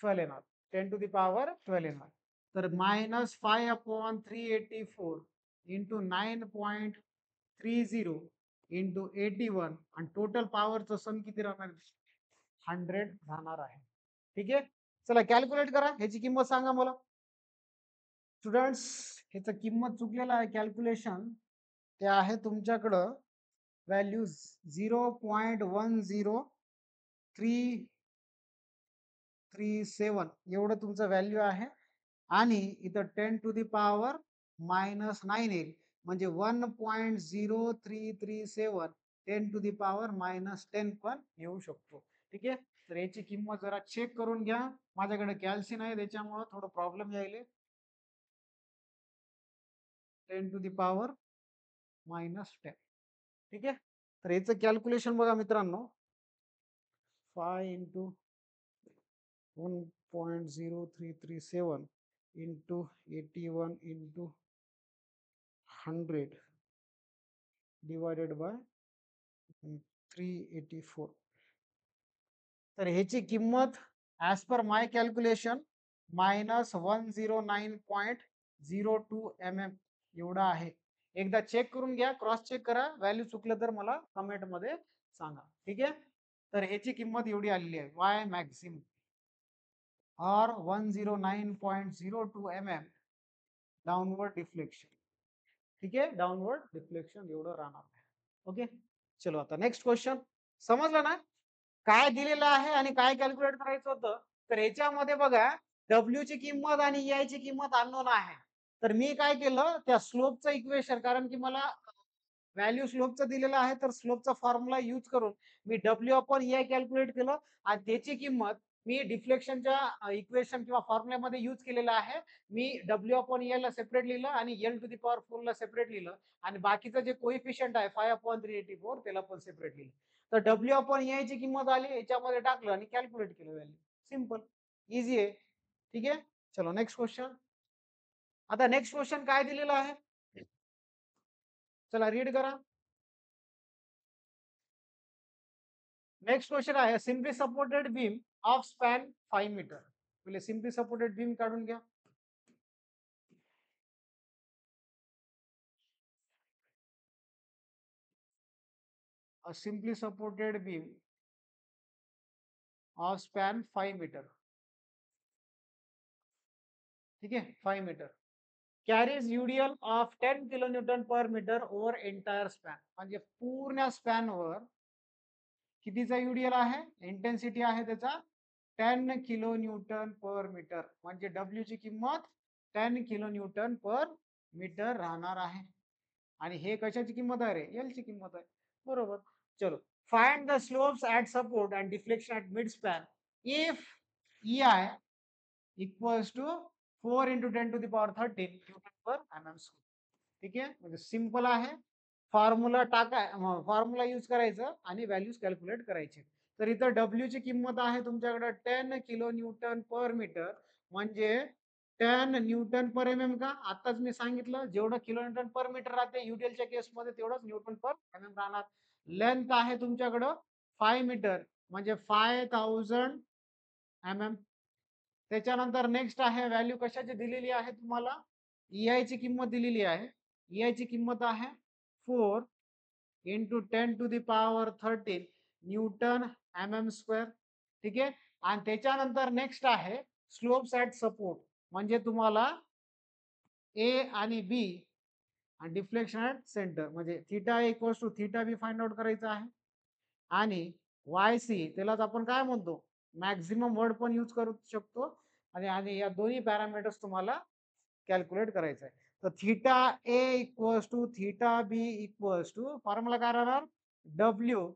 12 येणार. 10 टू दी पॉवर 12 येणार. तर -5/384 इंटू 9.30 इंटू 81 आणि टोटल पॉवरचं सम किती राहणार? 100 राहणार आहे. ठीक आहे. चला कॅल्क्युलेट करा. ह्याची किंमत सांगा मला. स्टुडंट्स ह्याचं किंमत चुकलेलं आहे कॅल्क्युलेशन. ते आहे तुमच्याकडं व्हॅल्यू 0.10337 एवढं तुमचं व्हॅल्यू आहे. आणि इथं 10 टू दी पॉवर -9 येईल म्हणजे 1.0337 10 टू दी पॉवर -10 पण येऊ शकतो. ठीक आहे. तर याची किंमत जरा चेक करून घ्या. माझ्याकडे कॅल्सी नाही त्याच्यामुळे थोडं प्रॉब्लेम यायले. 10 टू दी पॉवर -10. ठीक आहे. तर याचं कॅल्क्युलेशन बघा मित्रांनो. 5 into 1.0337 into 81 into 100 divided by 384. तर ह्याची किंमत ॲज पर माय कॅल्क्युलेशन -109.02 mm एवढा आहे. एकदा चेक करून घ्या, क्रॉस चेक करा. व्हॅल्यू चुकलं तर मला कमेंट मध्ये सांगा. ठीक आहे. तर ह्याची किंमत एवढी आलेली आहे. वाय मॅक्सिमम और 109.02 mm डाउनवर्ड डिफ्लेक्शन. ठीक आहे. डाउनवर्ड डिफ्लेक्शन एवढं राहणार आहे. ओके. चलो आता नेक्स्ट क्वेश्चन. समजलं ना काय दिलेलं आहे आणि काय कॅल्क्युलेट करायचं होतं? तर याच्यामध्ये बघा डब्ल्यू ची किंमत आणि EI ची किंमत अननोन आहे. तर मी काय केलं त्या स्लोपचं इक्वेशन कारण की मला व्हॅल्यू स्लोपचं दिलेलं आहे तर स्लोपचा फॉर्म्युला यूज करून मी W/EI कॅल्क्युलेट केलं आणि त्याची किंमत मी डिफ्लेक्शनच्या इक्वेशन किंवा फॉर्म्युल्यामध्ये यूज केलेला आहे. मी W/EI ला सेपरेट लिहिलं आणि L टू दी पॉवर 4 ला सेपरेट लिहिलं आणि बाकीचं जे कोइफिशियंट आहे 5/384 त्याला पण सेपरेट लिहिलं. तर W/EI ची किंमत आली याच्यामध्ये टाकलं आणि कॅल्क्युलेट केलं व्हॅल्यू. सिंपल, इझी आहे. ठीक आहे. चलो नेक्स्ट क्वेश्चन. आता नेक्स्ट क्वेश्चन काय दिलेलं आहे? चला रीड करा. नेक्स्ट क्वेश्चन आहे simply supported beam of span 5 metre. पहिले सिम्पली सपोर्टेड बीम काढून घ्या. Simply supported beam of span 5 metre. ठीक आहे. 5 metre carries UDL of 10 kilonewton per metre over entire span. म्हणजे पूर्ण स्पॅनवर कितीचा UDL आहे? इंटेन्सिटी आहे त्याचा 10 किलोन्यूटन पर मीटर. म्हणजे W ची किंमत 10 किलोन्यूटन पर मीटर राहणार आहे. आणि हे कशाची किंमत आहे रे? L ची किंमत आहे. बरोबर. चलो find the slopes at support and deflection at mid span if EI equals to 4 into 10 to the power 13 newton per mm square. ठीक आहे. म्हणजे सिंपल आहे. फॉर्म्युला फॉर्म्युला यूज करायचं आणि व्हॅल्यूज कॅल्क्युलेट करायचे. तर इथं W ची किंमत आहे तुमच्याकडे 10 किलो न्यूटन पर मीटर म्हणजे 10 न्यूटन पर MM का? आताच मी सांगितलं जेवढं किलो न्यूटन पर मीटर राहते युटीएलच्या केसमध्ये तेवढंच न्यूटन पर MM राहणार. लेंथ आहे तुमच्याकडं 5 मीटर म्हणजे 5000 MM. त्याच्यानंतर नेक्स्ट आहे व्हॅल्यू कशाची दिलेली आहे तुम्हाला? EI ची किंमत दिलेली आहे. EI ची किंमत आहे 4 into 10 to the power 13 newton MM square. ठीक आहे. आणि त्याच्यानंतर नेक्स्ट आहे स्लोप्स ऍट सपोर्ट म्हणजे तुम्हाला A आणि B आणि डिफ्लेक्शन ऍट सेंटर म्हणजे theta equals to theta B find out करायचं आहे. आणि YC त्यालाच आपण काय म्हणतो? मॅक्झिमम वर्ड पण यूज करू शकतो. आणि आणि या दोन्ही पॅरामीटर्स तुम्हाला कॅल्क्युलेट करायचं आहे. तर theta A equals to theta B equals to formula काय राहणार? W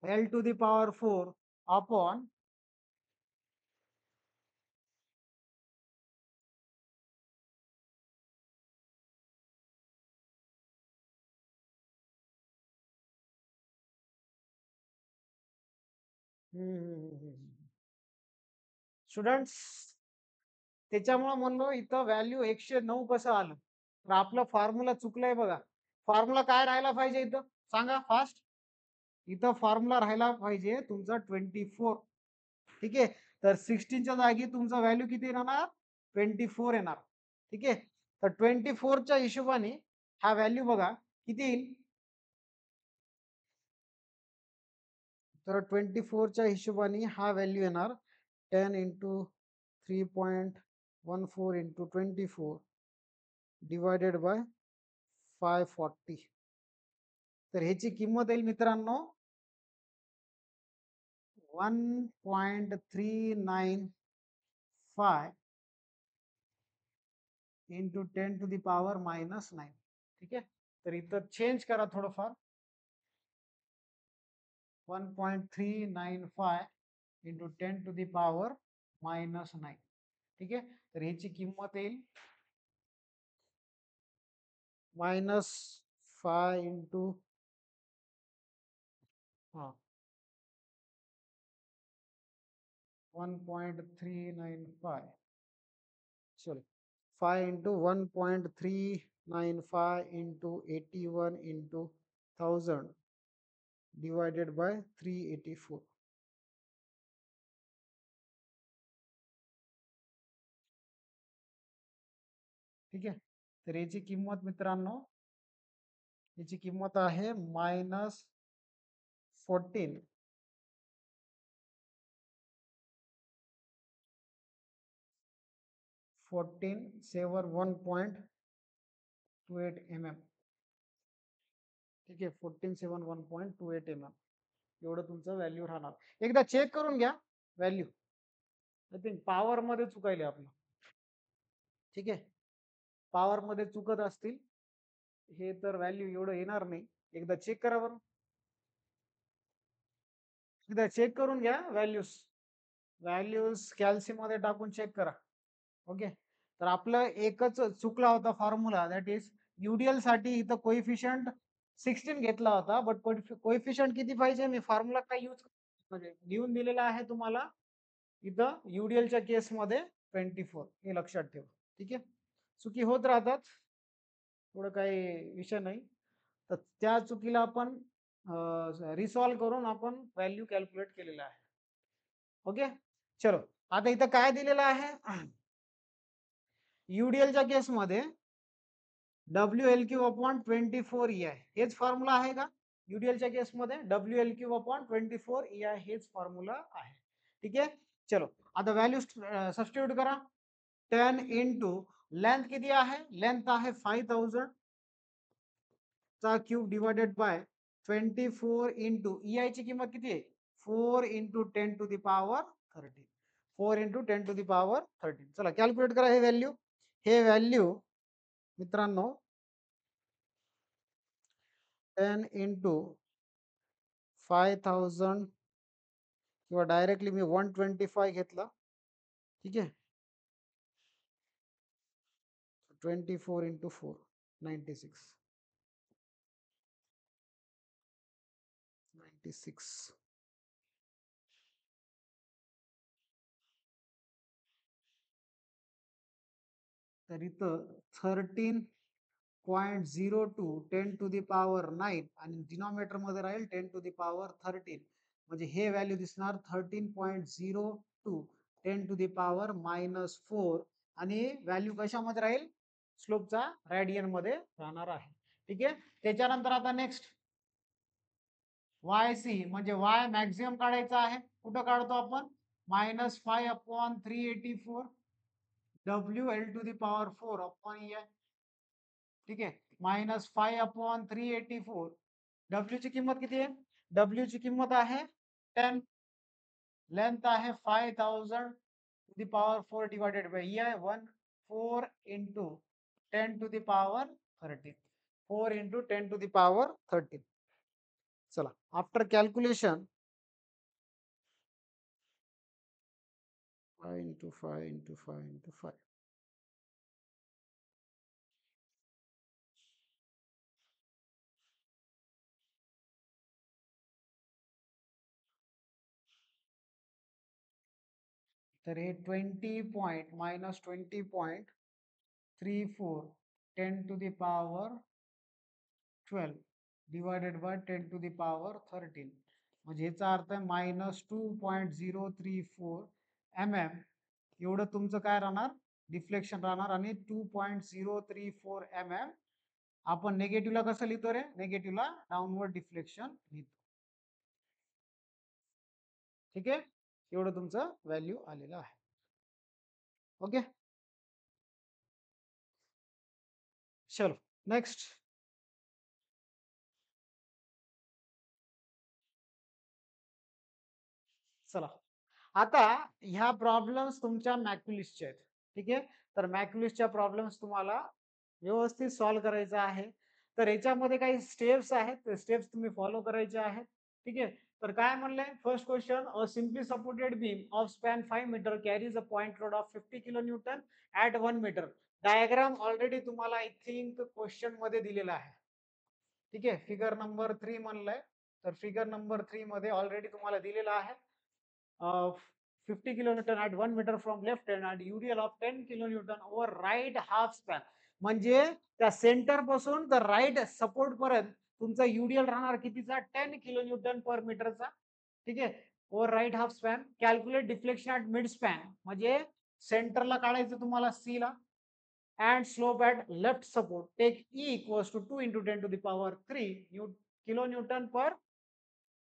L to the power 4 upon students, त्याच्यामुळे म्हणलो इथं व्हॅल्यू 109 कसं आलं, तर आपलं फॉर्म्युला चुकलंय बघा. फॉर्म्युला काय राहायला पाहिजे इथं, सांगा फास्ट. इथं फॉर्म्युला राहायला पाहिजे तुमचा 24. ठीक आहे, तर 16च्या जागी तुमचा व्हॅल्यू किती येणार, 24 येणार. ठीक आहे, तर 24च्या हिशोबाने हा व्हॅल्यू बघा किती येईल. तर 24च्या हिशोबाने हा व्हॅल्यू येणार 10 इंटू 3.14 इंटू 24 डिवायडेड बाय 540. तर ह्याची किंमत येईल मित्रांनो 1.395 इंटू 10⁻⁻9. ठीक आहे, तर इथं चेंज करा थोडंफार. 1.395 इंटू 10⁻⁻9. ठीक आहे, तर ह्याची किंमत येईल -5 इंटू 1.395. चलो, 5 into 1.395 into 81 into 1000 divided by 384. ठीक आहे, तर याची किंमत मित्रांनो, याची किंमत आहे -14. 7 1.28 mm. ठीक आहे, 7 1.28 mm एवढं तुमचं व्हॅल्यू राहणार. एकदा चेक करून घ्या व्हॅल्यू. आय थिंक पॉवर मध्ये चुकायले आपलं. ठीक आहे, पॉवर मध्ये चुकत असतील हे, तर व्हॅल्यू एवढं येणार नाही. एकदा चेक करा बरं, एकदा चेक करून घ्या व्हॅल्यूज. व्हॅल्यूज कॅल्सी मध्ये टाकून चेक करा. ओके, तर आपलं एकच चुकला होता फॉर्म्युला, दॅट इज युडीएल साठी इथं कोइफिशियंट 16 घेतला होता, बट कोइफिशियंट किती पाहिजे, मी फॉर्म्युला काय यूज म्हणजे लिहून दिलेला आहे तुम्हाला इथं युडीएलच्या केसमध्ये 24. हे लक्षात ठेवा. ठीक आहे, चुकी होत राहतात, थोडं काही विषय नाही. तर त्या चुकीला आपण रिसॉल्व करून आपण व्हॅल्यू कॅल्क्युलेट केलेला आहे. ओके, चलो, आता इथं काय दिलेलं आहे, युडीएलच्या केसमध्ये WL³/24 EI हेच फॉर्म्युला आहे का. युडीएलच्या केसमध्ये WL³/24 EI हेच फॉर्म्युला आहे. ठीक आहे, चलो, आता व्हॅल्यू सबस्टिट्यूट करा. 10 इंटू लेंथ किती आहे, लेंथ आहे 5000 चा cube divided bye 24 into EI ची किंमत किती आहे, 4 इंटू 10⁻13. 4 इंटू 10⁻13. चला कॅल्क्युलेट करा हे व्हॅल्यू. हे व्हॅल्यू मित्रांनो 10 इंटू 5000 किंवा डायरेक्टली मी 125 घेतला. ठीक आहे, 24 इंटू 4 96. 96. तर इथं 13.02 10⁻9 आणि डिनॉमिनेटर मध्ये राहील 10⁻13. म्हणजे हे व्हॅल्यू दिसणार 13.02 10⁻⁻4 आणि व्हॅल्यू कशामध्ये राहील, स्लोपचा रेडियन मध्ये राहणार आहे. ठीक आहे, त्याच्यानंतर आता नेक्स्ट YC म्हणजे Y मॅक्झिमम काढायचा आहे. कुठं काढतो आपण, -5/384 WL⁴/EI. ठीक आहे, -5/384. W ची किंमत किती आहे, W ची किंमत आहे 10. लेंथ आहे 5000⁴ divided by EI 4 into 10⁻13. 4 into 10⁻13. चला, after calculation 5 into 5 into 5 into 5. तर हे 20.-20.34 10⁻12 डिवायडेड बाय 10⁻13 म्हणजे याचा अर्थ आहे -2.034 एवढं तुमचं काय राहणार डिफ्लेक्शन राहणार आणि 2.034 आपण नेगेटिव्हला कसं लिहितो रे नेगेटिव्हला डाऊनवर्ड डिफ्लेक्शन लिहितो ठीक आहे एवढं तुमचं व्हॅल्यू आलेलं आहे ओके चलो नेक्स्ट चला आता ह्या प्रॉब्लेम्स तुमच्या मॅक्युलिसच्या आहेत ठीक आहे तर मॅक्युलिसच्या प्रॉब्लेम्स तुम्हाला व्यवस्थित सॉल्व्ह करायचा आहे तर याच्यामध्ये काही स्टेप्स आहेत ते स्टेप्स तुम्ही फॉलो करायचे आहेत ठीक आहे तर काय म्हणलंय first question a simply supported beam of span 5 metre carries a point load of 50 kilo newton at 1 metre diagram already तुम्हाला आय थिंक क्वेश्चन मध्ये दिलेला आहे ठीक आहे फिगर नंबर 3 म्हणलंय तर फिगर नंबर 3 मध्ये ऑलरेडी तुम्हाला दिलेला आहे 50 kilonewton at 1 meter from left hand and UDL of 10 kilonewton over right half span म्हणजे त्या सेंटर पासून तर राईट सपोर्ट पर्यंत तुमचा युडीएल राहणार कितीचा 10 किलोन्यूटन पर मीटरचा ठीक आहे over right half span calculate deflection at mid span म्हणजे सेंटरला काढायचं तुम्हाला सी ला and slope at left support take E equals to 2 into 10 to the power 3 kilonewton per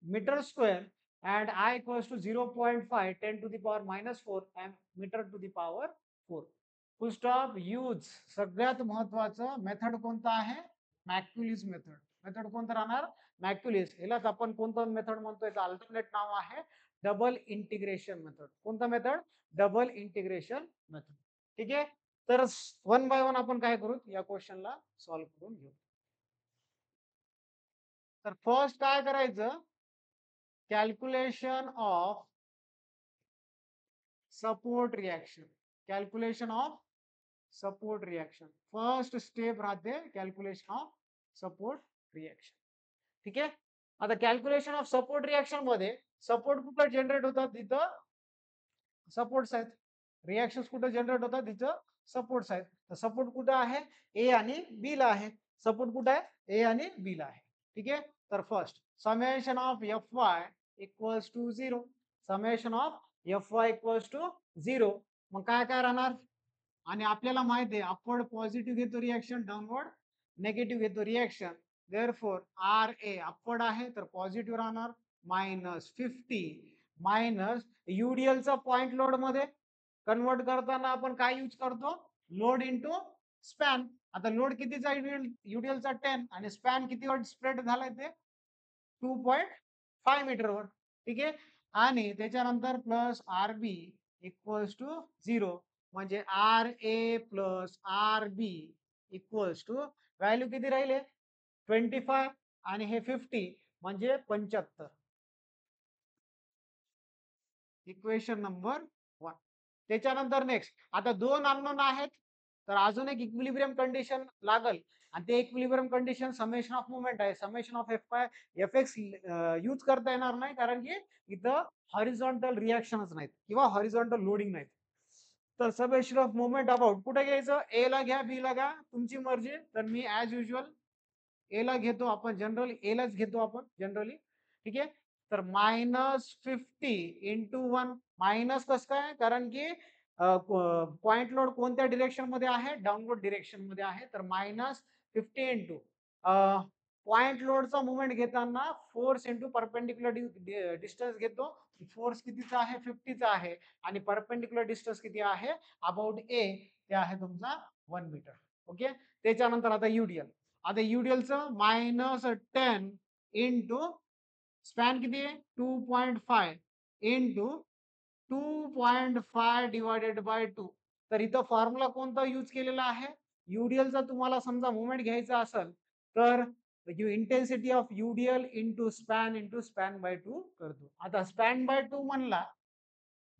meter square and I equals to 0.5 10 to the power minus 4 and meter to the power 4 full stop use सगळ्यात महत्वाचं method कोणता आहे मॅक्युलिस method method कोणतं राहणार मॅक्युलिस यालाच आपण कोणतं method म्हणतोय अल्टरनेट नाव आहे डबल इंटिग्रेशन मेथड कोणता मेथड डबल इंटिग्रेशन मेथड ठीक आहे तर वन बाय वन आपण काय करू या क्वेश्चनला सॉल्व्ह करून घेऊ तर फर्स्ट काय करायचं calculation of support reaction calculation of support reaction first step राहते calculation of support reaction ठीक आहे आता कॅल्क्युलेशन ऑफ सपोर्ट रिएक्शन मध्ये सपोर्ट कुठं जनरेट होतात तिथं सपोर्ट्स आहेत रिएक्शन्स कुठं जनरेट होतात तिथं सपोर्ट्स आहेत तर सपोर्ट कुठं आहे ए आणि बी ला आहे सपोर्ट कुठं आहे ए आणि बी ला आहे ठीक आहे तर first summation of F Y equals to 0 summation of F Y equals to 0 मग काय काय राहणार आणि आपल्याला माहिती आहे अपवर्ड पॉझिटिव्ह घेतो रिएक्शन डाऊनवर्ड नेगेटिव्ह घेतो reaction therefore R A upward आहे तर पॉझिटिव्ह राहणार -50 मायनस युडीएलचा पॉइंट लोड मध्ये कन्वर्ट करताना आपण काय यूज करतो लोड इंटू स्पॅन आता लोड कितीचा युडीएलचा 10 आणि स्पॅन कितीवर स्प्रेड झालाय ते 2.5 मीटरवर ठीक आहे आणि त्याच्यानंतर plus R B equals to 0 म्हणजे R A plus R B equals to value किती राहिले 25 आणि हे 50 म्हणजे 75 इक्वेशन नंबर 1 त्याच्यानंतर नेक्स्ट आता दोन अननोन आहेत तर अजून एक इक्विलिब्रियम कंडिशन लागल आणि ते equilibrium condition summation of movement आहे summation of F X use करता येणार नाही कारण की इथं हॉरिझॉन्टल रिॲक्शनच नाहीत किंवा हॉरिझॉन्टल लोडिंग नाहीत तर समेशन ऑफ मुवमेंट अबाउट कुठे घ्यायचं ए ला घ्या बी ला घ्या तुमची मर्जी तर मी ऍज युजल ए ला घेतो आपण जनरली ए लाच घेतो आपण जनरली ठीक आहे तर -50 इंटू 1 मायनस कसं काय कारण की पॉइंट लोड कोणत्या डिरेक्शन मध्ये आहे डाऊनवर्ड डिरेक्शन मध्ये आहे तर -50 इंटू पॉइंट लोडचा मुवमेंट घेताना फोर्स इंटू परपेंडिक्युलर डिस्टन्स घेतो फोर्स कितीचा आहे 50चा आहे आणि परपेंडिक्युलर डिस्टन्स किती आहे अबाउट ए ते आहे तुमचा 1 मीटर ओके त्याच्यानंतर आता युडीएल आता युडीएलचं -10 इंटू स्पॅन किती आहे 2.5 इंटू 2.5 डिवायडेड बाय 2 तर इथं फॉर्म्युला कोणता यूज केलेला आहे युडीएलचा तुम्हाला समजा मुवमेंट घ्यायचा असेल तर intensity of UDL into span by 2 करतो आता स्पॅन बाय 2 म्हणला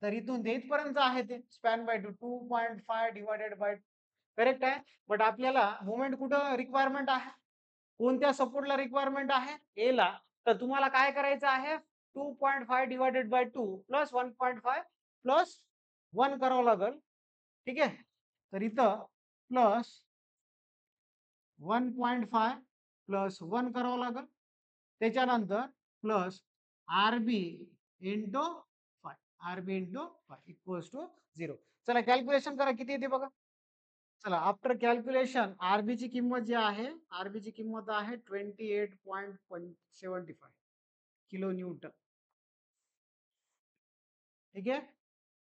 तर इथून ते इथपर्यंत आहे ते span by 2 2.5 divided by correct आहे बट आपल्याला मुवमेंट कुठं रिक्वायरमेंट आहे कोणत्या सपोर्टला रिक्वायरमेंट आहे ए ला तर तुम्हाला काय करायचं आहे 2.5 डिवायडेड बाय 2 प्लस 1.5 प्लस 1 करावं लागेल. ठीक आहे. तर इथं प्लस 1.5 प्लस 1 करावं लागेल. त्याच्यानंतर plus R B into 5 R B into 5 equals to 0. चला कॅल्क्युलेशन करा किती येते बघा. चला आफ्टर कॅल्क्युलेशन आरबी ची किंमत जी आहे, आरबी ची किंमत आहे 28.75 किलो न्यूटन. ठीक आहे.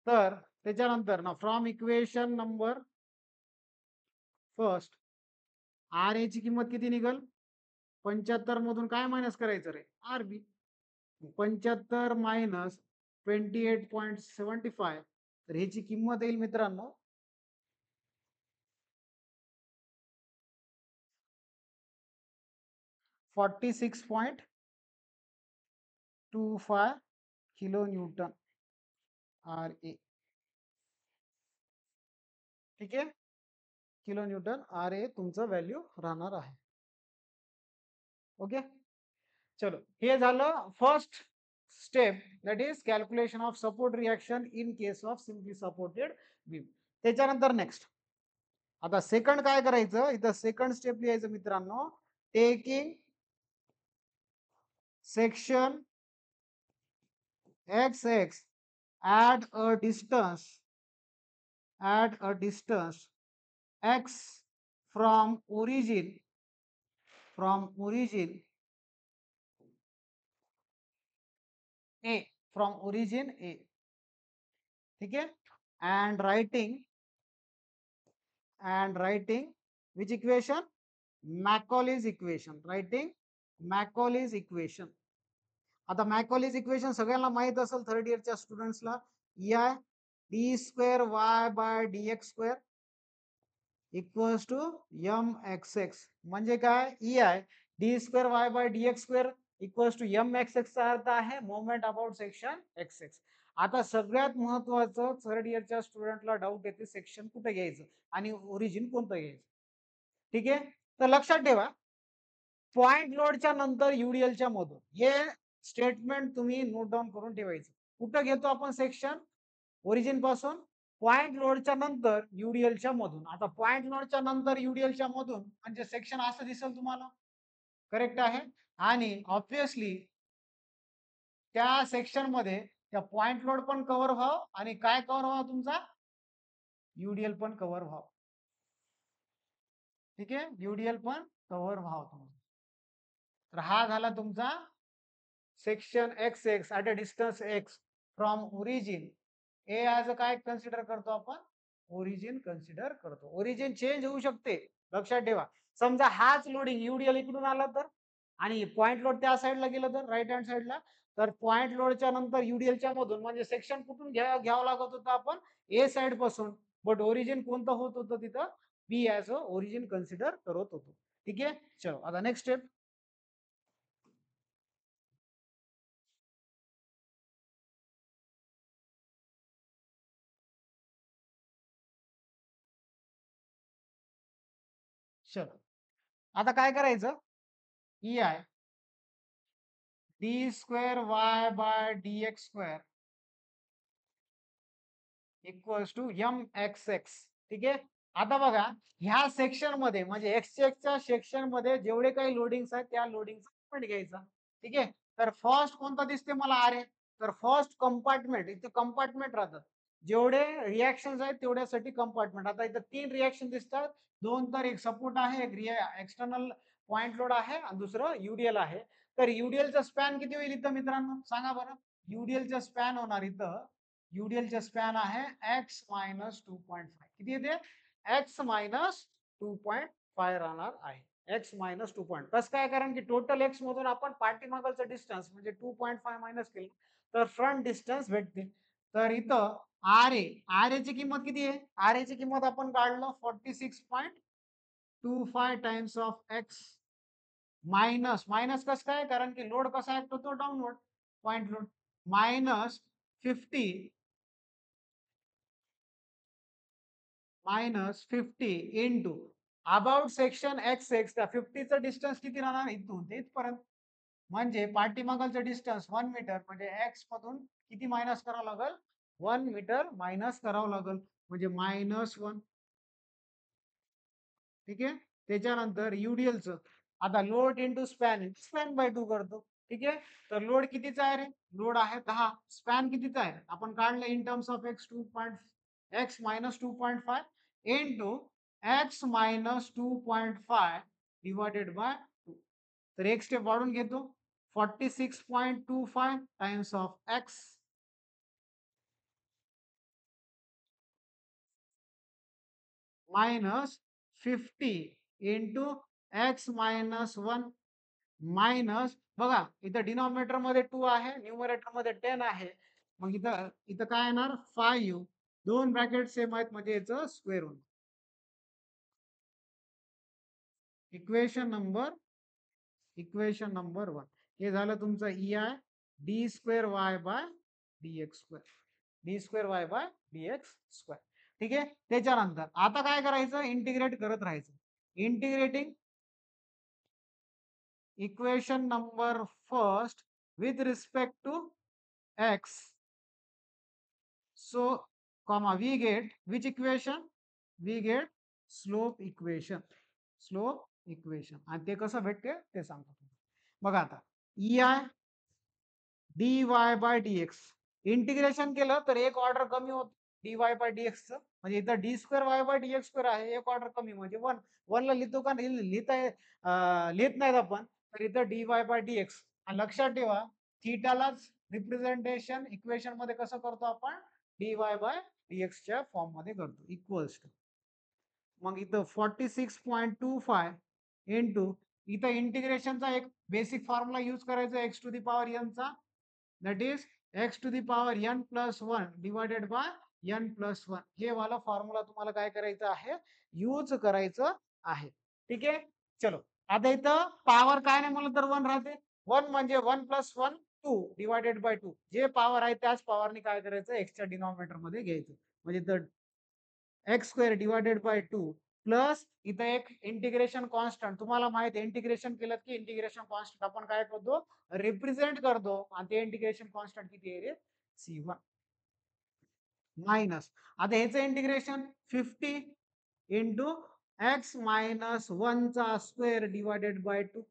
तर त्याच्यानंतर ना from equation number first R A ची किंमत किती निघल? 75 मधून काय मायनस करायचं रे? आरबी. 75 मायनस 28.75 तर ह्याची किंमत येईल मित्रांनो 46.25 किलो न्यूटन आर ए. ठीक आहे. किलो न्यूटन आर ए तुमचं व्हॅल्यू राहणार आहे. ओके. चलो हे झालं first step, that is calculation of support reaction in case of simply supported beam. त्याच्यानंतर नेक्स्ट आता सेकंड काय करायचं, इथं सेकंड स्टेप लिहायचं मित्रांनो, taking section XX at a distance x from origin A, from origin A. ठीक है. and writing which equation? Macaulay's equation. writing Macaulay's equation. आता मॅकॉलीज इक्वेशन सगळ्यांना माहित असेल थर्ड इयरच्या स्टुडंट्सला, EI D square Y by D X square equals to M X X. म्हणजे काय? EI D square Y by D X square equals to M X X चा अर्थ आहे moment about section X X. आता सगळ्यात महत्वाचं third इयरच्या स्टुडंटला doubt येते सेक्शन कुठे घ्यायचं आणि ओरिजिन कोणतं घ्यायचं. ठीक आहे. तर लक्षात ठेवा पॉइंट लोडच्या नंतर युडीएलच्या मधून हे स्टेटमेंट तुम्ही नोट डाऊन करून ठेवायचं. कुठं घेतो आपण सेक्शन? ओरिजिन पासून पॉइंट लोडच्या नंतर युडीएलच्या मधून. आता पॉइंट लोडच्या नंतर युडीएलच्या मधून म्हणजे सेक्शन असं दिसेल तुम्हाला. करेक्ट आहे. आणि ऑब्विसली त्या सेक्शन मध्ये त्या पॉइंट लोड पण कव्हर व्हावं आणि काय कव्हर व्हावं तुमचा? युडीएल पण कव्हर व्हावं. ठीक आहे. युडीएल पण कव्हर व्हावं तुमचं. तर हा झाला तुमचा section X x at a distance x from origin A as a काय कन्सिडर करतो आपण? ओरिजिन कन्सिडर करतो. ओरिजिन चेंज होऊ शकते लक्षात ठेवा. समजा हाच लोडिंग युडीएल इकडून आला तर आणि पॉइंट लोड त्या साईडला गेलं तर राईट हँड साईडला, तर पॉइंट लोडच्या नंतर युडीएलच्या मधून म्हणजे सेक्शन कुठून घ्यावं लागत होतं आपण? ए साइड पासून. बट ओरिजिन कोणतं होत होतं तिथं? Be as a origin consider करत होतो. ठीक आहे. चलो आता नेक्स्ट स्टेप. चलो आता काय करायचं? EI D square Y by D X square equals to M X X. ठीक आहे. आता बघा ह्या सेक्शन मध्ये म्हणजे एक्सच्या सेक्शन मध्ये जेवढे काही लोडिंग्स आहेत त्या लोडिंगचा पॉइंट घ्यायचा. ठीक आहे. तर फर्स्ट कोणता दिसते मला? R A. तर फर्स्ट कंपार्टमेंट, इथे कंपार्टमेंट राहतात. जेवढे रिएक्शन आहेत तेवढ्यासाठी कंपार्टमेंट. आता इथं 3 रिएक्शन दिसतात. दोन तर एक सपोर्ट आहे, एक एक्सटर्नल पॉइंट लोड आहे आणि दुसरं युडीएल आहे. तर युडीएलचा स्पॅन किती होईल इथं मित्रांनो? सांगा बरं. युडीएलचा स्पॅन होणार इथं, युडीएलचा स्पॅन आहे एक्स मायनस 2.5. किती येते? एक्स मायनस 2.5 राहणार आहे. X minus 2. कसं काय? कारण की टोटल एक्स मधून आपण पाठीमागचं डिस्टन्स म्हणजे 2.5 मायनस केलं तर फ्रंट डिस्टन्स भेटते. तर इथं आर ए ची किंमत किती आहे? आर ए ची किंमत आपण काढलं 46.25 times of x minus minus कसं काय? कारण की लोड कसा ऍक्ट होतो? Downward point load minus 50 into about section X x. त्या 50चं डिस्टन्स किती राहणार? इथून ते इथपर्यंत म्हणजे पाठीमागलचं डिस्टन्स 1 मीटर म्हणजे एक्स मधून किती मायनस करावं लागेल? 1 मीटर मायनस करावं लागेल म्हणजे -1. ठीक आहे. त्याच्यानंतर UDLचं आता load into span span by 2 करतो. ठीक आहे. तर लोड कितीचा आहे रे? लोड आहे 10. स्पॅन कितीचा आहे? आपण काढलं in terms of x 2.5 into x minus 2.5 divided by 2. तर एक स्टेप वाढून घेतो. 46.25 times of x minus 50 into x minus 1 minus बघा इथं डिनॉमिनेटर मध्ये 2 आहे, न्यूमरेटर मध्ये 10 आहे. मग इथं इथं काय येणार 5 दोन ब्रॅकेट सेम आहेत म्हणजे याचं स्क्वेअर होईल. इक्वेशन नंबर 1 हे झालं तुमचं EI D square Y bye dx square D square Y bye dx square. ठीक आहे. त्याच्यानंतर आता काय करायचं इंटिग्रेट करत राहायचं. Integrating equation number first with respect to x. So, comma, we get which equation? We get slope equation. Slope equation. आणि ते कसं भेटते ते सांगतो. बघा आता EI dy by dx integration केलं तर एक ऑर्डर कमी होत dy बाय dx चं म्हणजे इथं D square Y bye dx square आहे एक ऑर्डर कमी म्हणजे 1 ला लिहितो का लिहित नाहीत आपण तर इथं dy बाय dx आणि लक्षात ठेवा थीटालाच रिप्रेझेंटेशन इक्वेशन मध्ये कसं करतो आपण dy बाय dx च्या फॉर्म मध्ये करतो इक्वल्स टू मग इथं 46.25 इंटू इथं इंटिग्रेशनचा एक बेसिक फॉर्म्युला यूज करायचा x to the power n चा that is x to the power n plus 1 divided by n plus 1 हे वाला फॉर्म्युला तुम्हाला काय करायचं आहे यूज करायचं आहे. ठीक आहे. चलो आता इथं पॉवर काय नाही म्हणलं तर 1 राहते 1 म्हणजे 1 प्लस 1 2 डिवायडेड बाय 2 जे पॉवर आहे त्याच पॉवरने काय करायचं एक्सच्या डिनॉमिनेटर मध्ये घ्यायचं म्हणजे तर x square divided by 2 plus इथं एक इंटिग्रेशन कॉन्स्टंट तुम्हाला माहिती आहे इंटिग्रेशन केलं की इंटिग्रेशन कॉन्स्टंट आपण काय करतो रिप्रेझेंट करतो आणि ते इंटिग्रेशन कॉन्स्टंट किती आहे रे C1 मायनस आता ह्याचं इंटिग्रेशन 50 इंटू एक्स मायनस 1 चा square divided by 2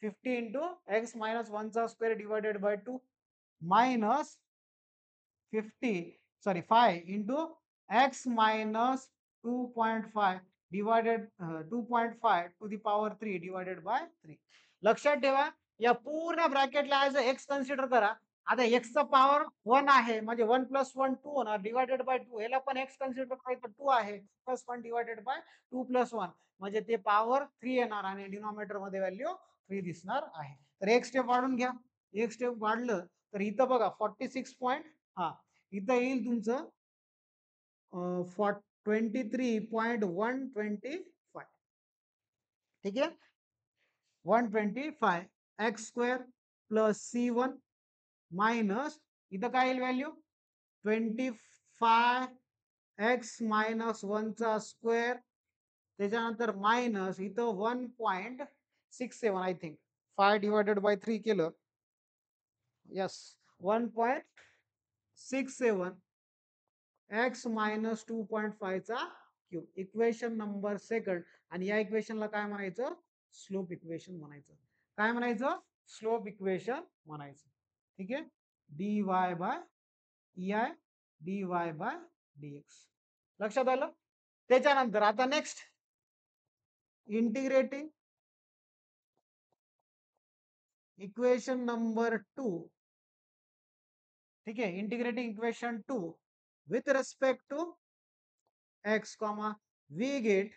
50 into x minus 1 चा square divided by 2 minus 5 into x minus 2.5 divided 2.5 to the power 3 divided by 3. लक्षात ठेवा या पूर्ण ब्रॅकेटला ऍज एक्स कन्सिडर करा. आता x चा पॉवर 1 आहे म्हणजे 1 प्लस 1 2 होणार डिवायडेड बाय 2 ह्याला पण x कन्सिडर करायचं 2 आहे प्लस 1 डिवायडेड बाय 2 प्लस 1 म्हणजे ते पॉवर 3 येणार आणि डिनॉमिनेटर मध्ये व्हॅल्यू 3 दिसणार आहे. तर एक स्टेप वाढून घ्या. एक स्टेप वाढलं तर इथं बघा 46 पॉईंट हा इथं येईल तुमचं 23.125 ठीक आहे 125 x square plus C1 minus इथं काय येईल व्हॅल्यू 25 एक्स मायनस 1 चा स्क्वेअर त्याच्यानंतर मायनस इथं 1.67 आय थिंक 5 डिवायडेड बाय 3 केलं यस 1.67 एक्स मायनस 2.5 चा क्यूब इक्वेशन नंबर सेकंड आणि या इक्वेशनला काय म्हणायचं स्लोप इक्वेशन म्हणायचं काय म्हणायचं स्लोप इक्वेशन म्हणायचं ठीक आहे dy by EI dy by dx लक्षात आलं. त्याच्यानंतर आता नेक्स्ट इंटिग्रेटिंग इक्वेशन नंबर 2 ठीक आहे integrating equation 2 with respect to x comma we get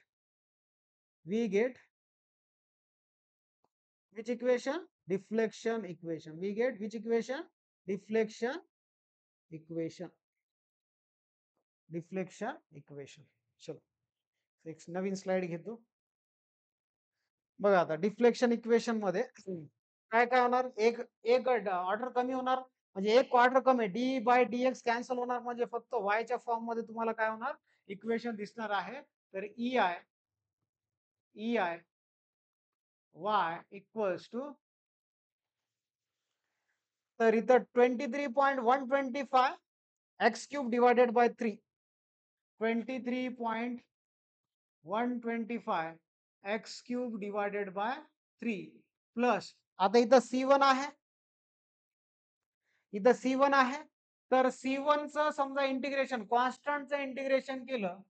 which equation deflection equation we get which equation deflection equation चलो एक नवीन स्लाइड घेतो बघा आता डिफ्लेक्शन इक्वेशन मध्ये काय काय होणार एक एक ऑर्डर कमी होणार म्हणजे एक ऑर्डर कमी डी बाय dx कॅन्सल होणार म्हणजे फक्त y च्या फॉर्म मध्ये तुम्हाला काय होणार इक्वेशन दिसणार आहे तर EI y इक्वल्स टू तर इथं 23.125 x cube divided by 3 23.125 x cube divided by 3 plus आता इथं C1 आहे, इथं C1 आहे, तर C1 चं समजा इंटिग्रेशन कॉन्स्टंटचं इंटिग्रेशन केलं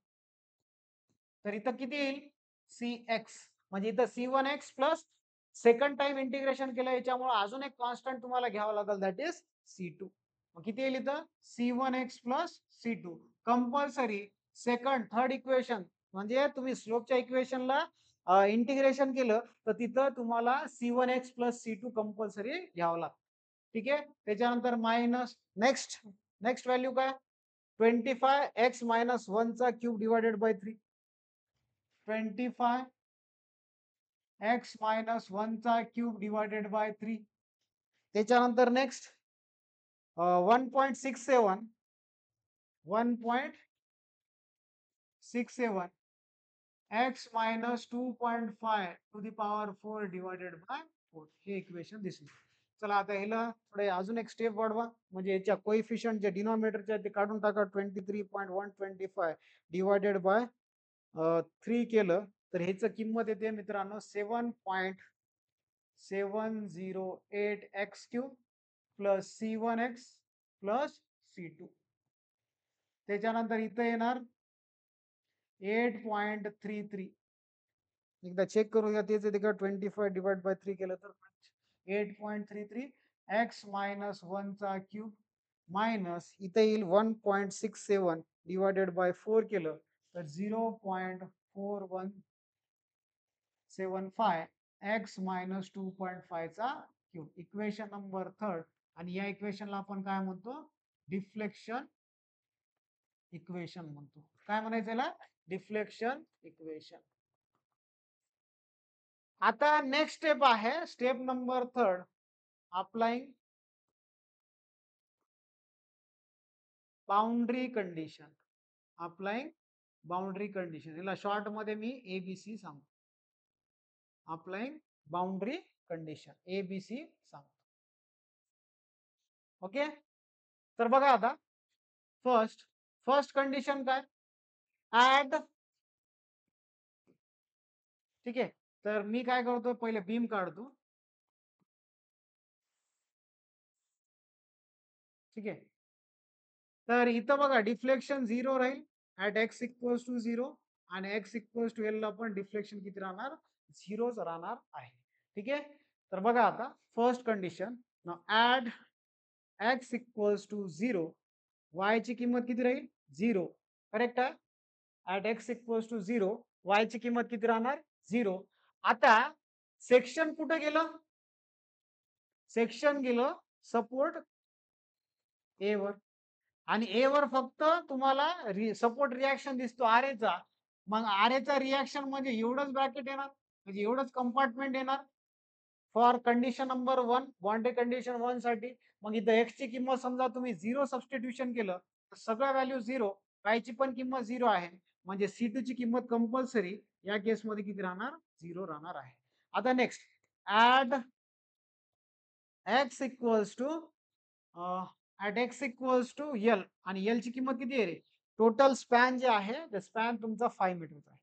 तर इथं किती येईल CX म्हणजे इथं C1X plus second time integration केलं याच्यामुळे अजून एक कॉन्स्टंट तुम्हाला घ्यावं लागेल दॅट इज C2. मग किती येईल इथं C1X plus C2 compulsory second third equation म्हणजे तुम्ही स्लोपच्या इक्वेशनला इंटिग्रेशन केलं तर तिथं तुम्हाला C1X प्लस C2 कंपल्सरी घ्यावं लागतं. ठीक आहे त्याच्यानंतर मायनस नेक्स्ट नेक्स्ट व्हॅल्यू काय 25x मायनस 1 चा cube divided by 3 25 x minus 1 चा क्यूब डिवायडेड बाय 3 त्याच्यानंतर next 1.67 1.67 x minus 2.5 to the power 4 divided by 4 हे इक्वेशन दिसलं. चला आता ह्याला थोडे अजून एक स्टेप वाढवा म्हणजे याच्या कोएफिशियंट जे डिनॉमिनेटरचे ते काढून टाका 23.125 डिवायडेड बाय 3 केलं तर ह्याचं किंमत येते मित्रांनो 7.708 x cube plus C1X plus C2 त्याच्यानंतर इथं येणार 8.33 एकदा चेक करूया तेच येते का 25 डिवाइड बाय 3 केलं तर 8.33 एक्स मायनस 1 चा क्यूब मायनस इथे येईल 1.67 डिवायडेड बाय 4 केलं तर 0.4175 एक्स मायनस 2.5 चा क्यूब इक्वेशन नंबर थर्ड आणि या इक्वेशनला आपण काय म्हणतो डिफ्लेक्शन इक्वेशन म्हणतो. काय म्हणायचं याला डिफ्लेक्शन इक्वेशन. आता नेक्स्ट स्टेप आहे step number third applying boundary condition. Applying boundary condition याला शॉर्ट मध्ये मी ABC सांगतो. अप्लाइंग बाउंड्री कंडिशन ABC सांगतो. ओके तर बघा आता फर्स्ट कंडिशन काय ऍड ठीक आहे तर मी काय करतो पहिले बीम काढतो ठीक आहे तर इथं बघा डिफ्लेक्शन 0 राहील ऍट एक्स इक्वल्स टू 0 आणि एक्स इक्वल्स टू एल ला पण डिफ्लेक्शन किती राहणार 0च राहणार आहे. ठीक आहे तर बघा आता first condition at x equals to 0 y ची किंमत किती राहील 0 करेक्ट आहे at x equals to 0 y ची किंमत किती राहणार 0. आता सेक्शन कुठे गेलं सेक्शन गेलं सपोर्ट ए वर आणि ए वर फक्त तुम्हाला सपोर्ट रिॲक्शन दिसतो आरेचा मग आरेचा रिॲक्शन म्हणजे एवढंच ब्रॅकेट येणार म्हणजे एवढंच कंपार्टमेंट येणार for condition number 1 boundary condition 1 साठी मग इथं एक्स ची किंमत समजा तुम्ही 0 सबस्टिट्यूशन केलं तर सगळ्या व्हॅल्यू 0 कायची पण किंमत 0 आहे म्हणजे C2 ची किंमत कंपल्सरी या केसमध्ये किती राहणार 0 राहणार आहे. आता next at x equals to at x equals to L आणि एल ची किंमत किती आहे रे टोटल स्पॅन जे आहे ते स्पॅन तुमचा 5 मीटरचा आहे.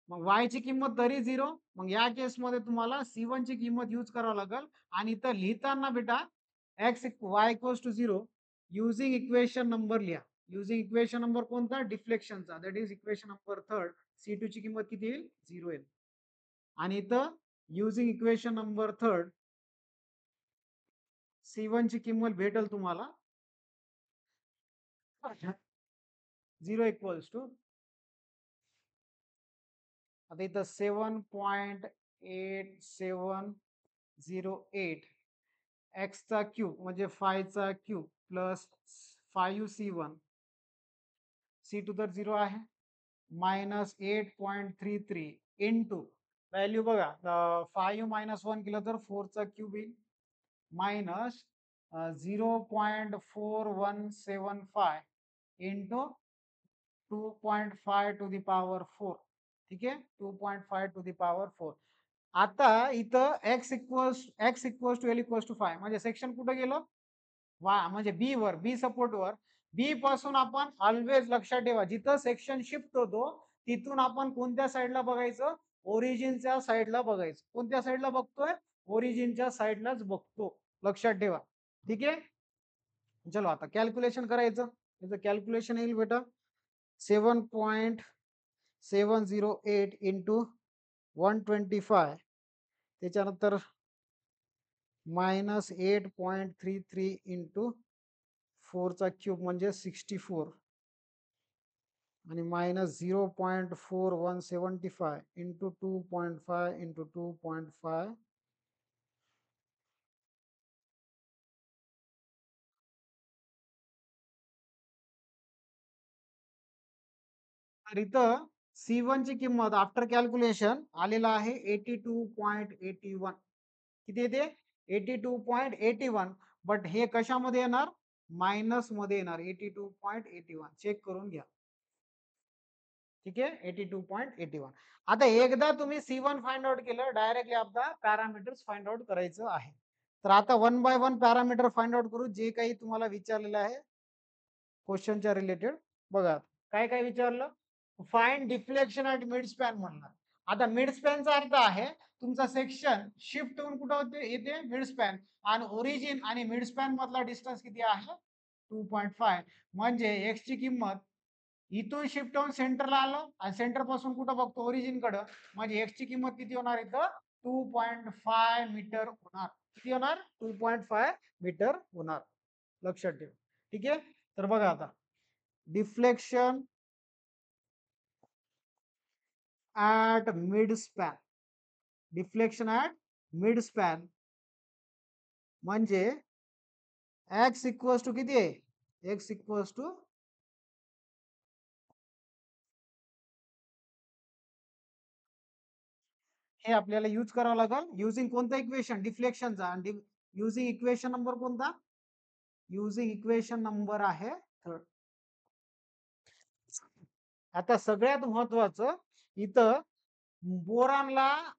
मग y ची किंमत तरी 0 मग या केसमध्ये तुम्हाला C1 ची किंमत यूज करावं लागेल आणि इथं लिहिताना बेटा x y equals to 0 using equation number लिहा युजिंग इक्वेशन नंबर कोणता डिफ्लेक्शनचा that is equation number third C2 ची किंमत किती येईल 0 येईल आणि इथं using equation number third C1 ची किंमत भेटेल तुम्हाला 0 इक्वल्स टू आता इथं 7.8708 एक्स चा क्यूब म्हणजे 5 चा क्यूब प्लस 5C1 C2 तर 0 आहे मायनस 8.33 इंटू व्हॅल्यू बघा 5 मायनस 1 केलं तर 4 चा क्यूब येईल minus 0.4175 into 2.5 to the power 4 ठीक आहे 2.5 टू द पॉवर 4 आता इथं x equals to L equals to 5 म्हणजे सेक्शन कुठे गेलं म्हणजे बी वर, बी सपोर्ट वर, बी पासून आपण ऑलवेज लक्षात ठेवा जिथं सेक्शन शिफ्ट होतो तिथून आपण कोणत्या साईडला बघायचं, ओरिजिनच्या साईडला बघायचं. कोणत्या साईडला बघतोय, ओरिजिनच्या साईडलाच बघतो, लक्षात ठेवा. ठीक आहे, चलो आता कॅल्क्युलेशन करायचं. त्याचं कॅल्क्युलेशन येईल बेटा 7.708 इंटू 125, त्याच्यानंतर -8.33 इंटू 4चा क्यूब म्हणजे 64 आणि -0.4175 इंटू 2.5 इंटू 2.5 तर इथं C1 ची किंमत आफ्टर कॅल्क्युलेशन आलेला आहे 82.81. किती येते, 82.81. बट हे कशामध्ये येणार, मायनस मध्ये येणार 82.81. चेक करून घ्या. ठीक आहे, 82.81. आता एकदा तुम्ही C1 फाइंड आउट केलं, डायरेक्टली आपला पॅरामीटर्स फाइंड आउट करायचं आहे. तर आता 1 बाय 1 पॅरामीटर फाइंड आउट करू, जे काही तुम्हाला विचारलेलं आहे क्वेश्चनच्या रिलेटेड. बघा काय काय विचारलं, find deflection at mid span म्हणणार. आता मिड स्पॅनचा अर्थ आहे तुमचा सेक्शन शिफ्ट होऊन कुठं होते, येते मिड स्पॅन, आणि ओरिजिन आणि मिड स्पॅन मधला डिस्टन्स किती आहे, 2.5. म्हणजे एक्स ची किंमत इथून शिफ्ट होऊन सेंटरला आलो आणि सेंटर पासून कुठं बघतो, ओरिजिन कडं, म्हणजे एक्स ची किंमत किती होणार इथं, 2.5 मीटर होणार. किती होणार, 2.5 मीटर होणार, लक्षात ठेवा. ठीक आहे, तर बघा आता deflection at mid span, deflection at mid span म्हणजे एक्स इक्वल्स टू किती आहे, एक्स इक्वल्स टू हे आपल्याला यूज करावं लागेल. युझिंग कोणता इक्वेशन, डिफ्लेक्शनचा. आणि युझिंग इक्वेशन नंबर कोणता, युझिंग इक्वेशन नंबर आहे थर्ड. आता सगळ्यात महत्वाचं इथं बोरानला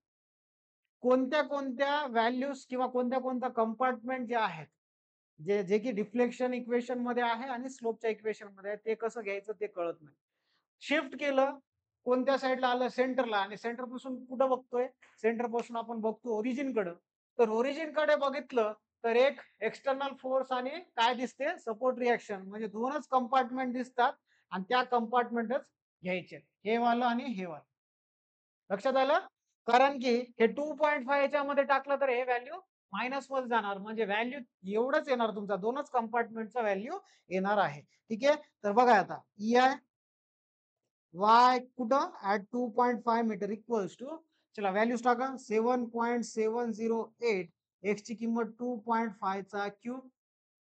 कोणत्या कोणत्या व्हॅल्यूज किंवा कोणत्या कोणत्या कंपार्टमेंट जे आहेत, जे जे की डिफ्लेक्शन इक्वेशन मध्ये आहे आणि स्लोपच्या इक्वेशन मध्ये आहे, ते कसं घ्यायचं ते कळत नाही. शिफ्ट केलं, कोणत्या साईडला आलं, सेंटरला, आणि सेंटर पासून कुठं बघतोय, सेंटर पासून आपण बघतो ओरिजिन कडे. तर ओरिजिन कडे बघितलं तर एक एक्सटर्नल फोर्स आणि काय दिसते, सपोर्ट रिएक्शन, म्हणजे दोनच कंपार्टमेंट दिसतात आणि त्या कंपार्टमेंटच घ्यायचे, हे वालं आणि हे वालं. लक्षात आलं, कारण की हे 2.5 याच्यामध्ये टाकलं तर हे व्हॅल्यू मायनस वर जाणार, म्हणजे व्हॅल्यू एवढंच येणार, तुमचा दोनच कंपार्टमेंटचा व्हॅल्यू येणार आहे. ठीक आहे, तर बघा आता EI वाय कुठं ऍट 2.5 मीटर इक्वल्स टू, चला व्हॅल्यूज टाका, 7.708. एक्स ची किंमत 2.5 चा क्यूब,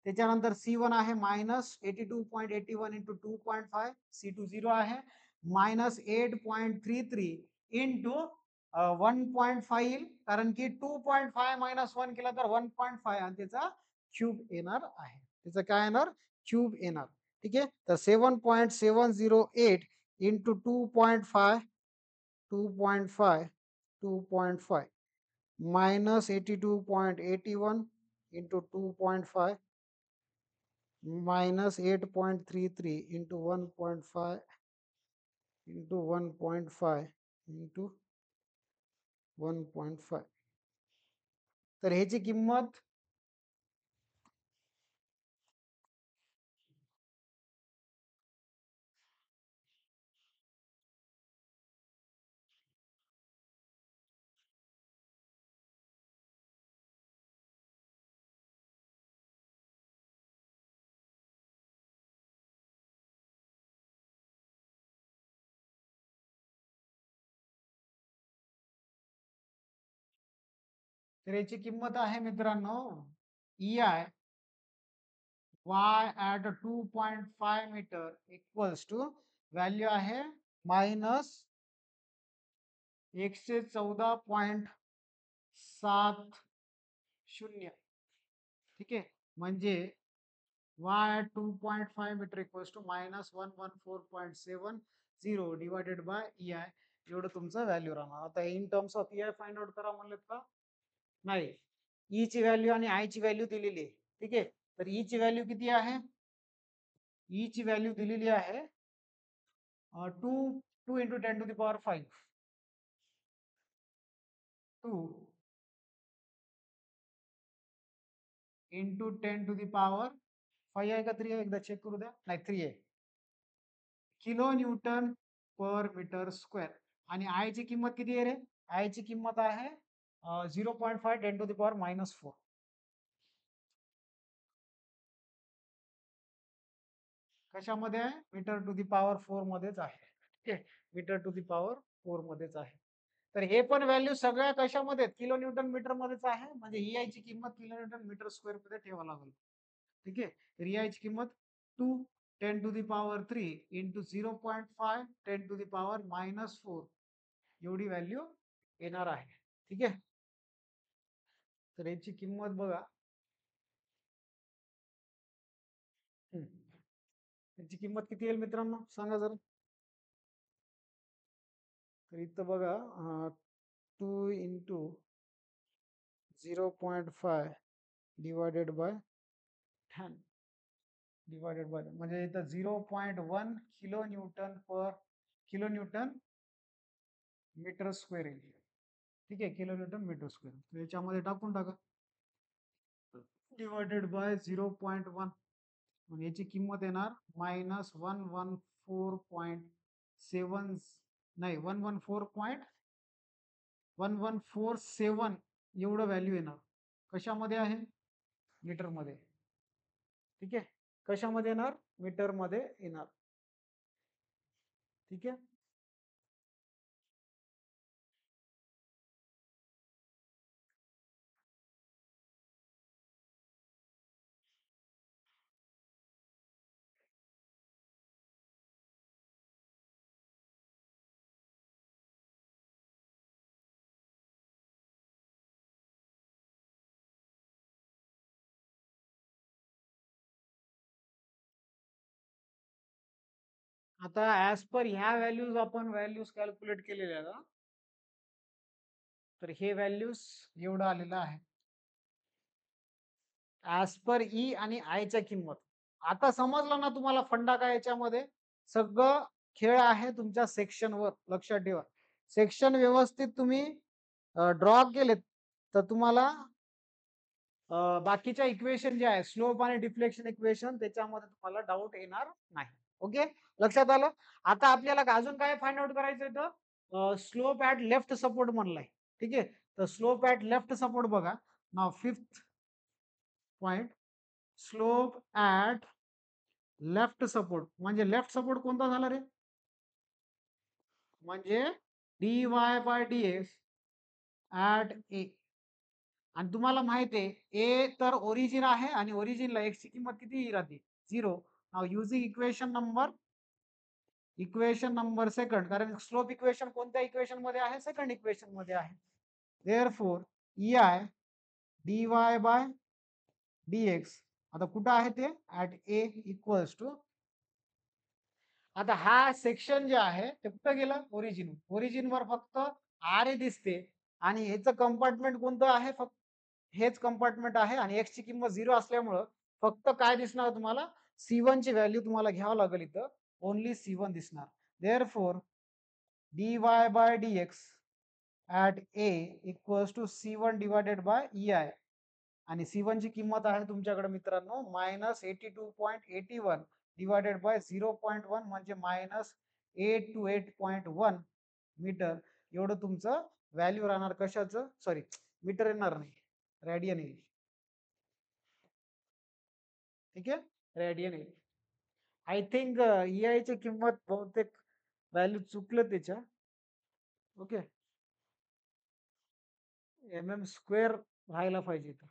त्याच्यानंतर C1 आहे -82.81 इंटू 2.5, C2 0 आहे, -8.33 इंटू 1.5 येईल, कारण की 2.5 -1 केला तर 1.5 आणि त्याचा क्यूब येणार आहे, त्याचं काय येणार, क्यूब येणार. ठीक आहे, तर 7.708 into 2.5, 2.5, 2.5 minus 82.81 into 2.5 minus 8.33 into 1.5 into 1.5 into 1.5. तर ह्याची किंमत तर याची किंमत आहे मित्रांनो, EI y at 2.5 metre equals to value आहे मायनस 114.70. ठीक आहे, म्हणजे y at 2.5 metre equals to -114.70 divided by EI, एवढं तुमचं व्हॅल्यू राहणार. आता in terms of EI find out करा म्हणलेत का, नाही, ई ची व्हॅल्यू आणि आय ची व्हॅल्यू दिलेली आहे. ठीक आहे, तर ई ची व्हॅल्यू किती आहे? ई ची व्हॅल्यू दिलेली आहे 2 into 10 to the power 5. 2 into 10 to the power 5 आहे का 3 आहे? एकदा चेक करू द्या. नाही 3 आहे. Kilo newton per metre square. आणि आय ची किंमत किती आहे रे? आय ची किंमत आहे 0.5 10 to the power -4. कशामध्ये आहे? मीटर टू दी पॉवर 4 मध्येच आहे. ठीक आहे, मीटर टू दी पॉवर 4 मध्येच आहे. तर हे पण व्हॅल्यू सगळ्या कशामध्ये आहेत? किलो न्यूटन मीटर मध्येच आहे. म्हणजे ही ची किंमत किलो न्यूटन मीटर स्क्वेअर मध्ये ठेवावं लागेल. ठीक आहे, तर ही ची किंमत 2 10 to the power 3 into 0.5 10 to the power -4 एवढी व्हॅल्यू येणार आहे. ठीक आहे, तर याची किंमत बघा. याची किंमत किती येईल मित्रांनो? सांगा जरा. तर इथं बघा 2 into 0.5 divided by 10 divided by म्हणजे इथं 0.1 किलो न्यूटन मीटर स्क्वेअर येईल. ठीक आहे, किलो न्यूटन मीटर स्क्वेअर. तर याच्यामध्ये टाकून टाका डिवायडेड बाय 0.1 म्हणजे याची किंमत येणार -114.7 नाही 114.1147 एवढं व्हॅल्यू येणार. कशामध्ये आहे? मीटर मध्ये. ठीक आहे, कशामध्ये येणार? मीटर मध्ये येणार. ठीक आहे, आता ऍज पर ह्या व्हॅल्यूज आपण व्हॅल्यूज कॅल्क्युलेट केलेल्या ना, तर हे व्हॅल्यूज एवढं आलेलं आहे ऍज पर ई आणि आयच्या किंमत. आता समजलं ना तुम्हाला फंडा काय याच्यामध्ये? सगळं खेळ आहे तुमच्या सेक्शनवर. लक्षात ठेवा, सेक्शन व्यवस्थित तुम्ही ड्रॉ केलेत तर तुम्हाला बाकीच्या इक्वेशन जे आहे स्लोप आणि डिफ्लेक्शन इक्वेशन त्याच्यामध्ये तुम्हाला डाऊट येणार नाही. ओके, लक्षात आलं. आता आपल्याला अजून काय फाइंड आउट करायचं तर स्लोप ऍट लेफ्ट सपोर्ट म्हणलाय. ठीक आहे, तर स्लोप ऍट लेफ्ट सपोर्ट बघा नाव 5th point. Slope at left support म्हणजे लेफ्ट सपोर्ट कोणता झाला रे? म्हणजे dy बाय dx ऍट ए. आणि तुम्हाला माहित आहे ए तर ओरिजिन आहे आणि ओरिजिनला एक्स ची किंमत किती राहते? 0. नाव युजिंग इक्वेशन नंबर सेकंड, कारण स्लोप इक्वेशन कोणत्या इक्वेशन मध्ये आहे? सेकंड इक्वेशन मध्ये आहे. Therefore EI dy by dx आता कुठं आहे ते? At A equals to. आता हा सेक्शन जे आहे ते कुठं गेलं? ओरिजिन वर फक्त आर ए दिसते आणि ह्याचं कंपार्टमेंट कोणतं आहे? फक्त हेच कंपार्टमेंट आहे आणि एक्स ची किंमत 0 असल्यामुळं फक्त काय दिसणार तुम्हाला? C1 ची व्हॅल्यू तुम्हाला घ्यावं लागेल इथं. ओनली C1 दिसणार. Therefore dy by dx at A equals to C1 divided by EI. आणि C1 ची किंमत आहे तुमच्याकडे मित्रांनो -82.81 डिवायडेड बाय 0.1 म्हणजे -828.1 मीटर. एवढं तुमचं व्हॅल्यू राहणार. कशाचं? सॉरी, मीटर येणार नाही, रेडियन येईल. ठीक आहे, रेडियन येईल. आय थिंक EI ची किंमत बहुतेक व्हॅल्यू चुकलं त्याच्या. ओके, mm² व्हायला पाहिजे इथं,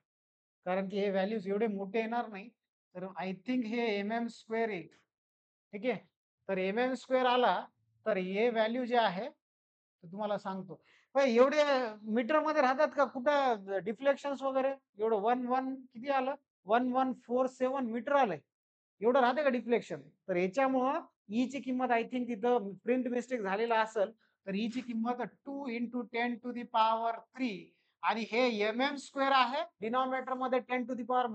कारण की हे व्हॅल्यूज एवढे मोठे येणार नाही. तर आय थिंक हे mm² येईल. ठीक आहे, तर mm² आला तर हे व्हॅल्यू जे आहे तर तुम्हाला सांगतो. एवढे मीटर मध्ये राहतात का कुठं डिफ्लेक्शन्स वगैरे? एवढं 1 किती आलं? 1147 मीटर आलंय. एवढं राहते का डिफ्लेक्शन? तर याच्यामुळं ई ची किंमत आय थिंक तिथं प्रिंट मिस्टेक झालेला असेल. तर ई ची किंमत 2 into 10 to the power 3 आणि हे mm² आहे. डिनॉमिनेटर मध्ये 10 to the power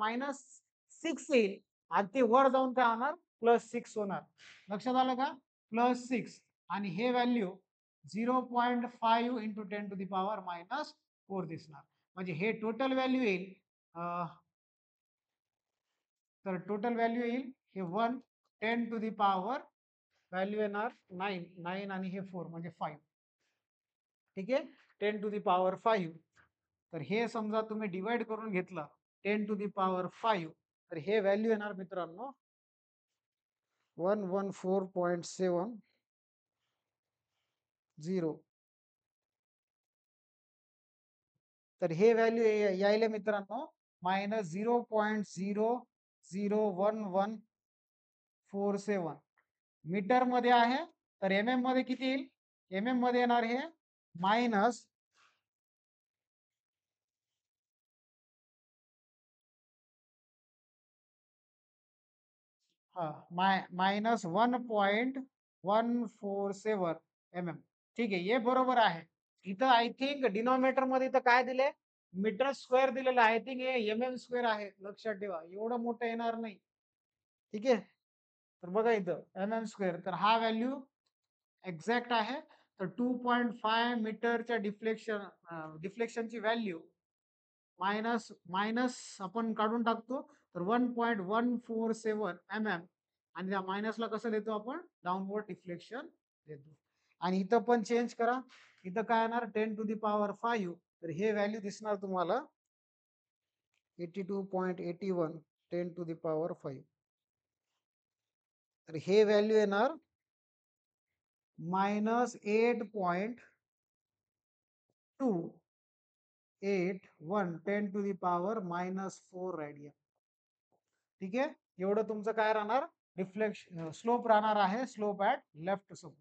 6 येईल आणि ते वर जाऊन काय होणार +6 होणार. लक्षात आलं का? +6 आणि हे value 0.5 into 10 to the power -4 दिसणार. म्हणजे हे टोटल व्हॅल्यू येईल. तर टोटल व्हॅल्यू येईल हे 1 10 टू दी पॉवर व्हॅल्यू येणार 9 9 आणि हे 4 म्हणजे 5. ठीक आहे 10 टू दी पॉवर 5. तर हे समजा तुम्ही डिवाइड करून घेतलं 10 टू दी पॉवर 5 तर हे व्हॅल्यू येणार मित्रांनो 114.70. तर हे व्हॅल्यू यायला मित्रांनो -0.001147 मीटर मध्ये आहे. तर एम एम मध्ये किती येईल? एम एम मध्ये येणार हे मायनस -1.147 ठीक आहे हे बरोबर आहे. इथं आय थिंक डिनॉमिनेटर मध्ये इथं काय दिले मीटर स्क्वेअर दिलेलं आहे. आय थिंक हे एम एम स्क्वेअर आहे. लक्षात ठेवा एवढं मोठं येणार नाही. ठीक आहे तर बघा इथं एम एम स्क्वेअर तर हा व्हॅल्यू एक्झॅक्ट आहे. तर 2.5 मीटरच्या डिफ्लेक्शनची व्हॅल्यू मायनस मायनस आपण काढून टाकतो. तर 1.147 एम एम आणि त्या मायनसला कसं देतो आपण डाऊनवर्ड डिफ्लेक्शन देतो. आणि इथं पण चेंज करा. इथं काय येणार 10 टू दी पॉवर 5 तर हे व्हॅल्यू दिसणार तुम्हाला 82.81 10 टू दी पॉवर 5. तर हे व्हॅल्यू येणार -8.281 10 टू दी पॉवर -4 रेडियन. ठीक आहे एवढं तुमचं काय राहणार रिफ्लेक्शन स्लोप राहणार आहे. Slope at left support.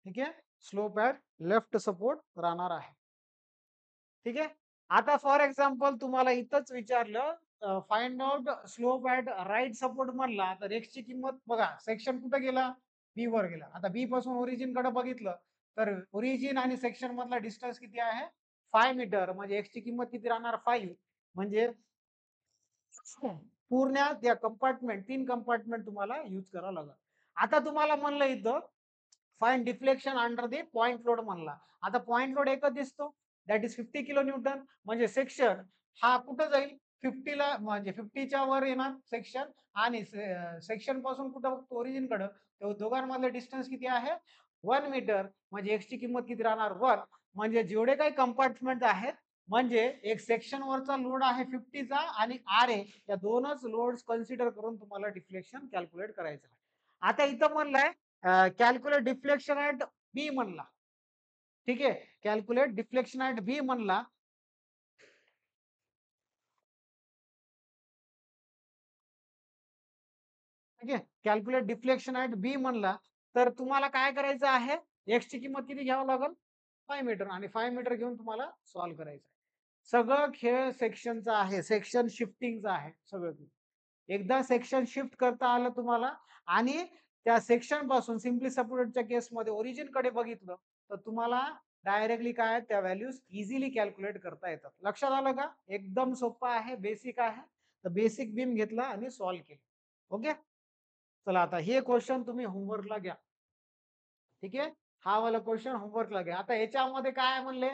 ठीक आहे स्लोप ऍट लेफ्ट सपोर्ट राहणार आहे. ठीक आहे आता फॉर एक्झाम्पल तुम्हाला इथंच विचारलं find out slope at right support म्हणला तर एक्स ची किंमत बघा सेक्शन कुठे गेला बी वर गेला. आता बी पासून ओरिजिन कडे बघितलं तर ओरिजिन आणि सेक्शन मधला डिस्टन्स किती आहे 5 मीटर म्हणजे एक्स ची किंमत किती राहणार 5 म्हणजे पूर्ण त्या कंपार्टमेंट 3 कंपार्टमेंट तुम्हाला यूज करावं लागेल. आता तुम्हाला म्हणलं इथं find deflection under the point load म्हणला. आता पॉइंट लोड एकच दिसतो दॅट इज 50 किलो न्यूटन म्हणजे सेक्शन हा कुठं जाईल 50 ला म्हणजे 50च्या वर येणार सेक्शन आणि सेक्शन पासून कुठं ओरिजिन कडे दोघांमधलं डिस्टन्स किती आहे 1 मीटर म्हणजे एक्स ची किंमत किती राहणार 1 म्हणजे जेवढे काही कंपार्टमेंट आहेत म्हणजे एक सेक्शन वरचा लोड आहे 50 चा आणि आर ए या दोनच लोड कन्सिडर करून तुम्हाला डिफ्लेक्शन कॅल्क्युलेट करायचं आहे. आता इथं म्हणलंय कॅल्क्युलेट डिफ्लेक्शन ऍट बी म्हणला. ठीक आहे कॅल्क्युलेट डिफ्लेक्शन ऍट बी म्हणला. ठीक आहे कॅल्क्युलेट डिफ्लेक्शन ऍट बी म्हणला तर तुम्हाला काय करायचं आहे एक्स ची किंमत किती घ्यावं लागेल 5 मीटर आणि 5 मीटर घेऊन तुम्हाला सॉल्व्ह करायचं आहे. सगळं खेळ सेक्शनचा आहे सेक्शन शिफ्टिंगचा आहे सगळं. एकदा सेक्शन शिफ्ट करता आलं तुम्हाला आणि त्या सेक्शन पासून सिम्पली सपोर्टेडच्या केसमध्ये ओरिजिन कडे बघितलं तर तुम्हाला डायरेक्टली काय त्या व्हॅल्यूज इझिली कॅल्क्युलेट करता येतात. लक्षात आलं का एकदम सोपं आहे बेसिक आहे. तर बेसिक बीम घेतला आणि सॉल्व्ह केलं. ओके चला आता हे क्वेश्चन तुम्ही होमवर्कला घ्या. ठीक आहे हा वाला क्वेश्चन होमवर्कला घ्या. आता याच्यामध्ये काय म्हणले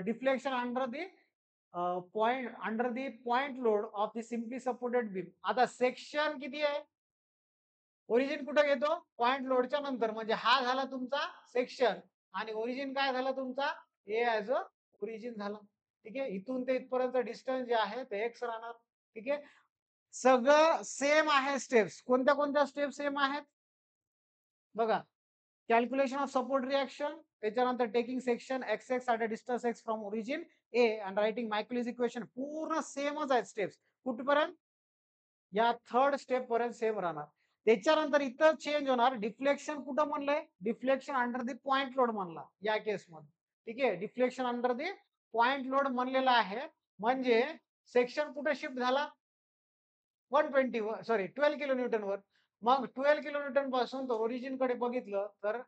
deflection under the point under the point load of the simply supported beam. आता सेक्शन किती आहे ओरिजिन कुठे घेतो पॉइंट लोडच्या नंतर म्हणजे हा झाला तुमचा सेक्शन आणि ओरिजिन काय झालं तुमचा ए ऍज अ ओरिजिन झाला. ठीक आहे इथून ते इथपर्यंत डिस्टन्स जे आहे ते एक्स राहणार. ठीक आहे सगळं सेम आहे स्टेप्स कोणत्या कोणत्या स्टेप सेम आहेत बघा कॅल्क्युलेशन ऑफ सपोर्ट रिएक्शन त्याच्यानंतर taking section X x at a distance x from origin A and writing Michaelis equation पूर्ण सेमच आहेत स्टेप्स कुठपर्यंत या थर्ड स्टेप पर्यंत सेम राहणार. त्याच्यानंतर इथं चेंज होणार डिफ्लेक्शन कुठं म्हणलंय deflection under the point load म्हणला या केसमध्ये. ठीक आहे deflection under the point load म्हणलेला आहे म्हणजे सेक्शन कुठे शिफ्ट झाला 120 सॉरी 12 किलो न्यूटन वर मग 12 किलोमीटर पासून तर ओरिजिन कडे बघितलं तर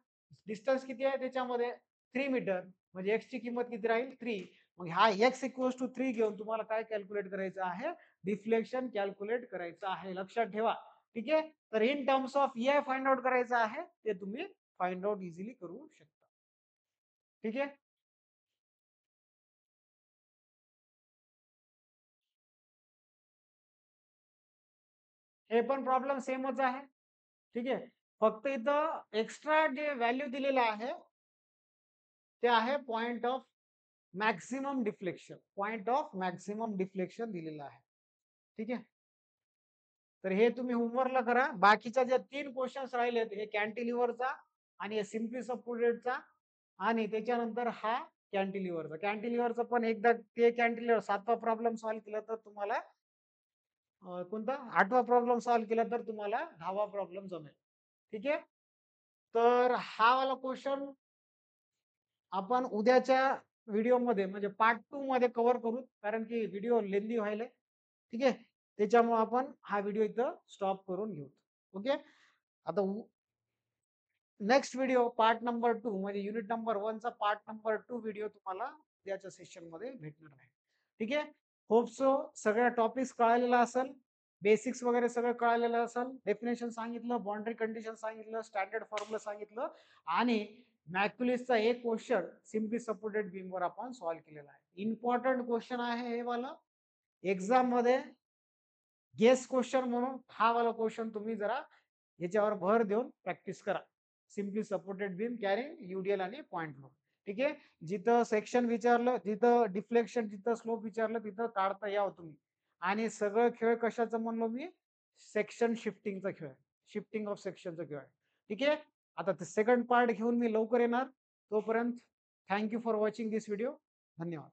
डिस्टन्स किती आहे त्याच्यामध्ये 3 मीटर म्हणजे x ची किंमत किती राहील 3. मग हा x इक्वल्स टू 3 घेऊन तुम्हाला काय कॅल्क्युलेट करायचं आहे डिफ्लेक्शन कॅल्क्युलेट करायचं आहे लक्षात ठेवा. ठीक आहे तर in terms of A find out करायचं आहे ते तुम्ही फाइंड आउट इझिली करू शकता. ठीक आहे हे पण प्रॉब्लेम सेमच आहे. ठीक आहे फक्त इथं एक्स्ट्रा जे व्हॅल्यू दिलेलं आहे ते आहे point of maximum deflection point of maximum deflection दिलेलं आहे. ठीक आहे तर हे तुम्ही होमवर्कला करा बाकीच्या ज्या 3 क्वेश्चन्स राहिलेत हे कॅन्टिलिव्हरचा आणि सिम्पली सपोर्टेडचा आणि त्याच्यानंतर हा कॅन्टिलिव्हरचा पण एकदा ते कॅन्टिलिव्हर 7वा प्रॉब्लेम सॉल्व्ह केला तर तुम्हाला कोणता 8वा प्रॉब्लेम सॉल्व्ह केला तर तुम्हाला 10वा प्रॉब्लेम जमेल. ठीक आहे तर हा वाला क्वेश्चन आपण उद्याच्या व्हिडिओमध्ये म्हणजे पार्ट 2 मध्ये कव्हर करू कारण की व्हिडिओ लेंदी व्हायला. ठीक आहे त्याच्यामुळे आपण हा व्हिडिओ इथं स्टॉप करून घेऊ. ओके आता नेक्स्ट व्हिडिओ पार्ट नंबर 2 म्हणजे युनिट नंबर 1 चा पार्ट नंबर 2 व्हिडिओ तुम्हाला उद्याच्या सेशन मध्ये भेटणार आहे. ठीक आहे होप सो सगळ्या टॉपिक्स कळालेला असेल बेसिक्स वगैरे सगळं कळालेलं असेल डेफिनेशन सांगितलं बाउंड्री कंडिशन सांगितलं स्टँडर्ड फॉर्म्युला सांगितलं आणि मॅक्युलिसचा एक क्वेश्चन सिम्पली सपोर्टेड बीम वर आपण सॉल्व्ह केलेला आहे. इम्पॉर्टंट क्वेश्चन आहे हे वाला एक्झाम मध्ये गेस क्वेश्चन म्हणून हा वाला क्वेश्चन तुम्ही जरा याच्यावर भर देऊन प्रॅक्टिस करा. सिम्पली सपोर्टेड बीम कॅरिंग युडीएल आणि पॉइंट लो. ठीक आहे जिथं सेक्शन विचारलं जिथं डिफ्लेक्शन जिथं स्लोप विचारलं तिथं काढता यावं तुम्ही आणि सगळं खेळ कशाचं म्हणलो मी सेक्शन शिफ्टिंगचा खेळ शिफ्टिंग ऑफ सेक्शनचा खेळ आहे. ठीक आहे आता ते सेकंड पार्ट घेऊन मी लवकर येणार तोपर्यंत thank you for watching this video. धन्यवाद.